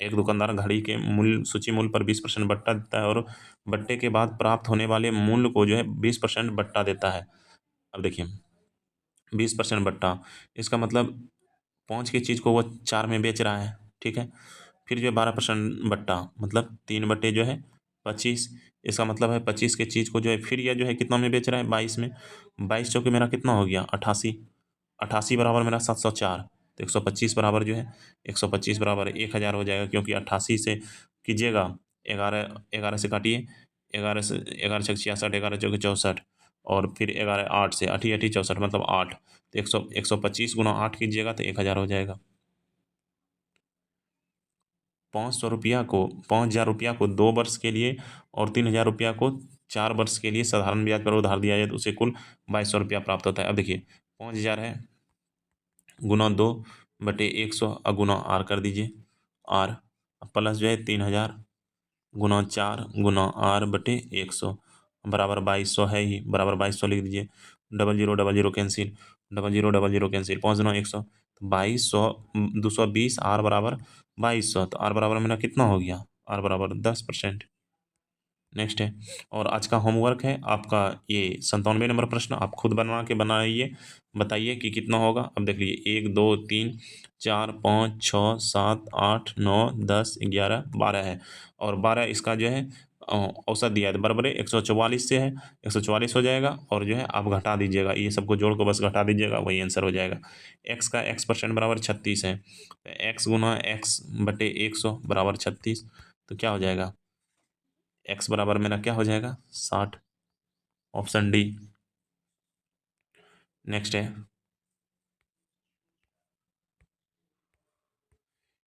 Speaker 1: एक दुकानदार घड़ी के मूल्य सूची मूल्य पर 20% बट्टा देता है और बट्टे के बाद प्राप्त होने वाले मूल्य को जो है 20% बट्टा देता है। अब देखिए 20% बट्टा, इसका मतलब 5 की चीज़ को वो 4 में बेच रहा है, ठीक है। फिर जो है 12% बट्टा, मतलब 3 बटे जो है 25। इसका मतलब है 25 के चीज़ को जो है फिर यह जो है कितना में बेच रहा है, 22 में। 22 चौके मेरा कितना हो गया 88। 88 बराबर मेरा 704। तो 125 बराबर जो है 125 बराबर 1000 हो जाएगा, क्योंकि 88 से कीजिएगा, 11 11 से काटिए, 11 छः 66, 11 चौके 64, और फिर 11 8 से 8 8 64 मतलब 8। तो 125 गुना 8 कीजिएगा तो 1000 हो जाएगा। 5,000 रुपया को 2 वर्ष के लिए और 3,000 रुपया को 4 वर्ष के लिए साधारण ब्याज पर उधार दिया जाए तो उसे कुल 2200 रुपया प्राप्त होता है। अब देखिए 5,000 है, गुना 2/100 गुना आर कर दीजिए, आर प्लस जो है 3,000 गुना 4 गुना r/100 बराबर 2200 है ही, बराबर 2200 लिख दीजिए। 0000 कैंसिल, 0000 कैंसिल, 5×100, तो 2200, 220, आर बराबर 2200, तो आर बराबर मेरा कितना हो गया, आर बराबर 10%। नेक्स्ट है, और आज का होमवर्क है आपका ये 97 नंबर प्रश्न, आप खुद बनवा के बनाइए, बताइए कि कितना होगा। अब देख लीजिए 1 2 3 4 5 6 7 8 9 10 11 12 है, और 12 इसका जो है औसत दिया है, तो बराबर 144 से है, 144 हो जाएगा, और जो है आप घटा दीजिएगा, ये सबको जोड़ को बस घटा दीजिएगा, वही आंसर हो जाएगा। एक्स का x% बराबर 36 है, तो एक्स गुना x/100 बराबर 36, तो क्या हो जाएगा, एक्स बराबर मेरा क्या हो जाएगा 60, ऑप्शन डी। नेक्स्ट है,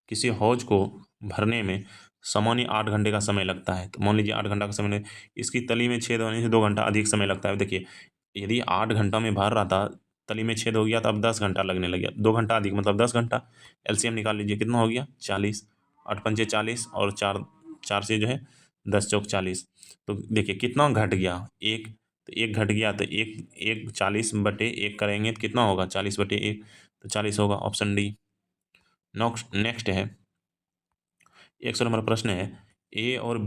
Speaker 1: किसी हौज को भरने में सामान्य 8 घंटे का समय लगता है, तो मान लीजिए 8 घंटा का समय, इसकी तली में छेद होने से 2 घंटा अधिक समय लगता है। देखिए यदि 8 घंटा में भर रहा था, तली में छेद हो गया तो अब 10 घंटा लगने लग गया, 2 घंटा अधिक मतलब 10 घंटा। एलसीएम निकाल लीजिए, कितना हो गया 40, 8×5 40, और 4 4 से जो है 10 चौक 40। तो देखिए कितना घट गया, एक, तो एक घट गया, तो एक एक 40/1 करेंगे तो कितना होगा 40/1, तो 40 होगा, ऑप्शन डी। नेक्स्ट है 100 नंबर प्रश्न है, ए और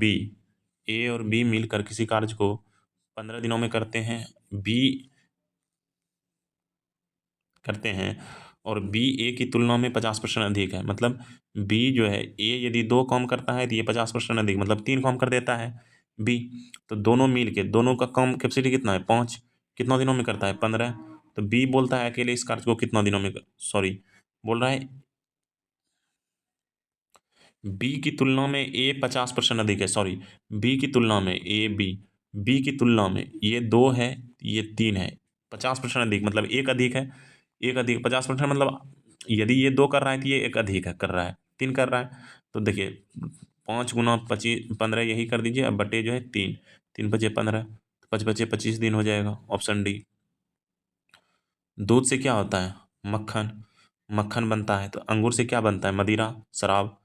Speaker 1: बी मिलकर किसी कार्य को 15 दिनों में बी करते हैं और बी ए की तुलना में 50% अधिक है। मतलब बी जो है, ए यदि 2 काम करता है तो ये 50% अधिक, मतलब 3 काम कर देता है बी। तो दोनों मिल के, दोनों का काम कैपेसिटी कितना है 5, कितना दिनों में करता है 15। तो बी बोलता है अकेले इस कार्य को कितना दिनों में सॉरी, बोल रहा है बी की तुलना में ए 50% अधिक है, सॉरी, बी की तुलना में बी की तुलना में ये 2 है, ये 3 है, 50% अधिक, मतलब एक अधिक है, एक अधिक 50% मतलब यदि ये 2 कर रहा है तो ये एक अधिक है, कर रहा है 3 कर रहा है। तो देखिए 5×25 15 यही कर दीजिए, अब बटे जो है 3, 3×5 = 15, 5×5 = 25 दिन हो जाएगा, ऑप्शन डी। दूध से क्या होता है, मक्खन, मक्खन बनता है। तो अंगूर से क्या बनता है, मदिरा, शराब।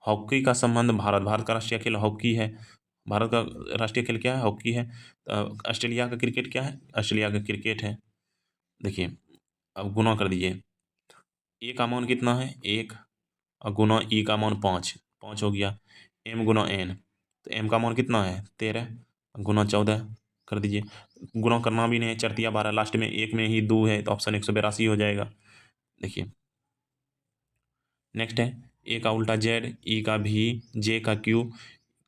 Speaker 1: हॉकी का संबंध भारत का राष्ट्रीय खेल हॉकी है, भारत का राष्ट्रीय खेल क्या है, हॉकी है। ऑस्ट्रेलिया का क्रिकेट क्या है, ऑस्ट्रेलिया का क्रिकेट है। देखिए अब गुना कर दीजिए, ए का मान कितना है 1, और गुना ई का मान 5, 5 हो गया। एम गुना एन, तो एम का मान कितना है 13, गुना 14 कर दीजिए। गुना करना भी नहीं है, चरतिया 12, लास्ट में एक में ही 2 है, तो ऑप्शन 182 हो जाएगा। देखिए नेक्स्ट है, ए का उल्टा जेड, ई का भी, जे का क्यू,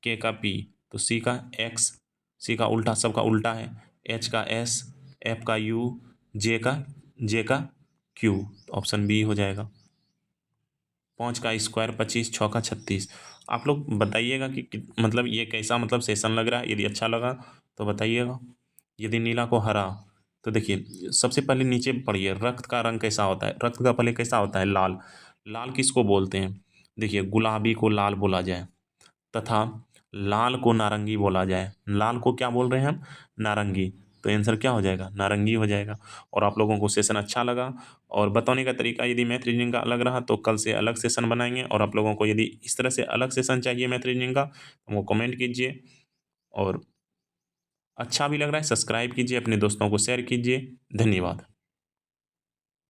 Speaker 1: के का पी, तो सी का एक्स, सी का उल्टा, सबका उल्टा है, एच का एस, एफ का यू, जे का क्यू, तो ऑप्शन बी हो जाएगा। 5 का स्क्वायर 25, 6 का 36। आप लोग बताइएगा कि मतलब ये कैसा मतलब सेशन लग रहा है। यदि अच्छा लगा तो बताइएगा। यदि नीला को हरा, तो देखिए सबसे पहले नीचे पढ़िए, रक्त का रंग कैसा होता है। रक्त का पहले कैसा होता है, लाल। लाल किसको बोलते हैं, देखिए गुलाबी को लाल बोला जाए, तथा लाल को नारंगी बोला जाए। लाल को क्या बोल रहे हैं हम, नारंगी। तो आंसर क्या हो जाएगा, नारंगी हो जाएगा। और आप लोगों को सेशन अच्छा लगा और बताने का तरीका यदि मैथ रीजनिंग का अलग रहा तो कल से अलग सेशन बनाएंगे। और आप लोगों को यदि इस तरह से अलग सेशन चाहिए मैथ रीजनिंग का तो वो कमेंट कीजिए। और अच्छा भी लग रहा है सब्सक्राइब कीजिए, अपने दोस्तों को शेयर कीजिए। धन्यवाद।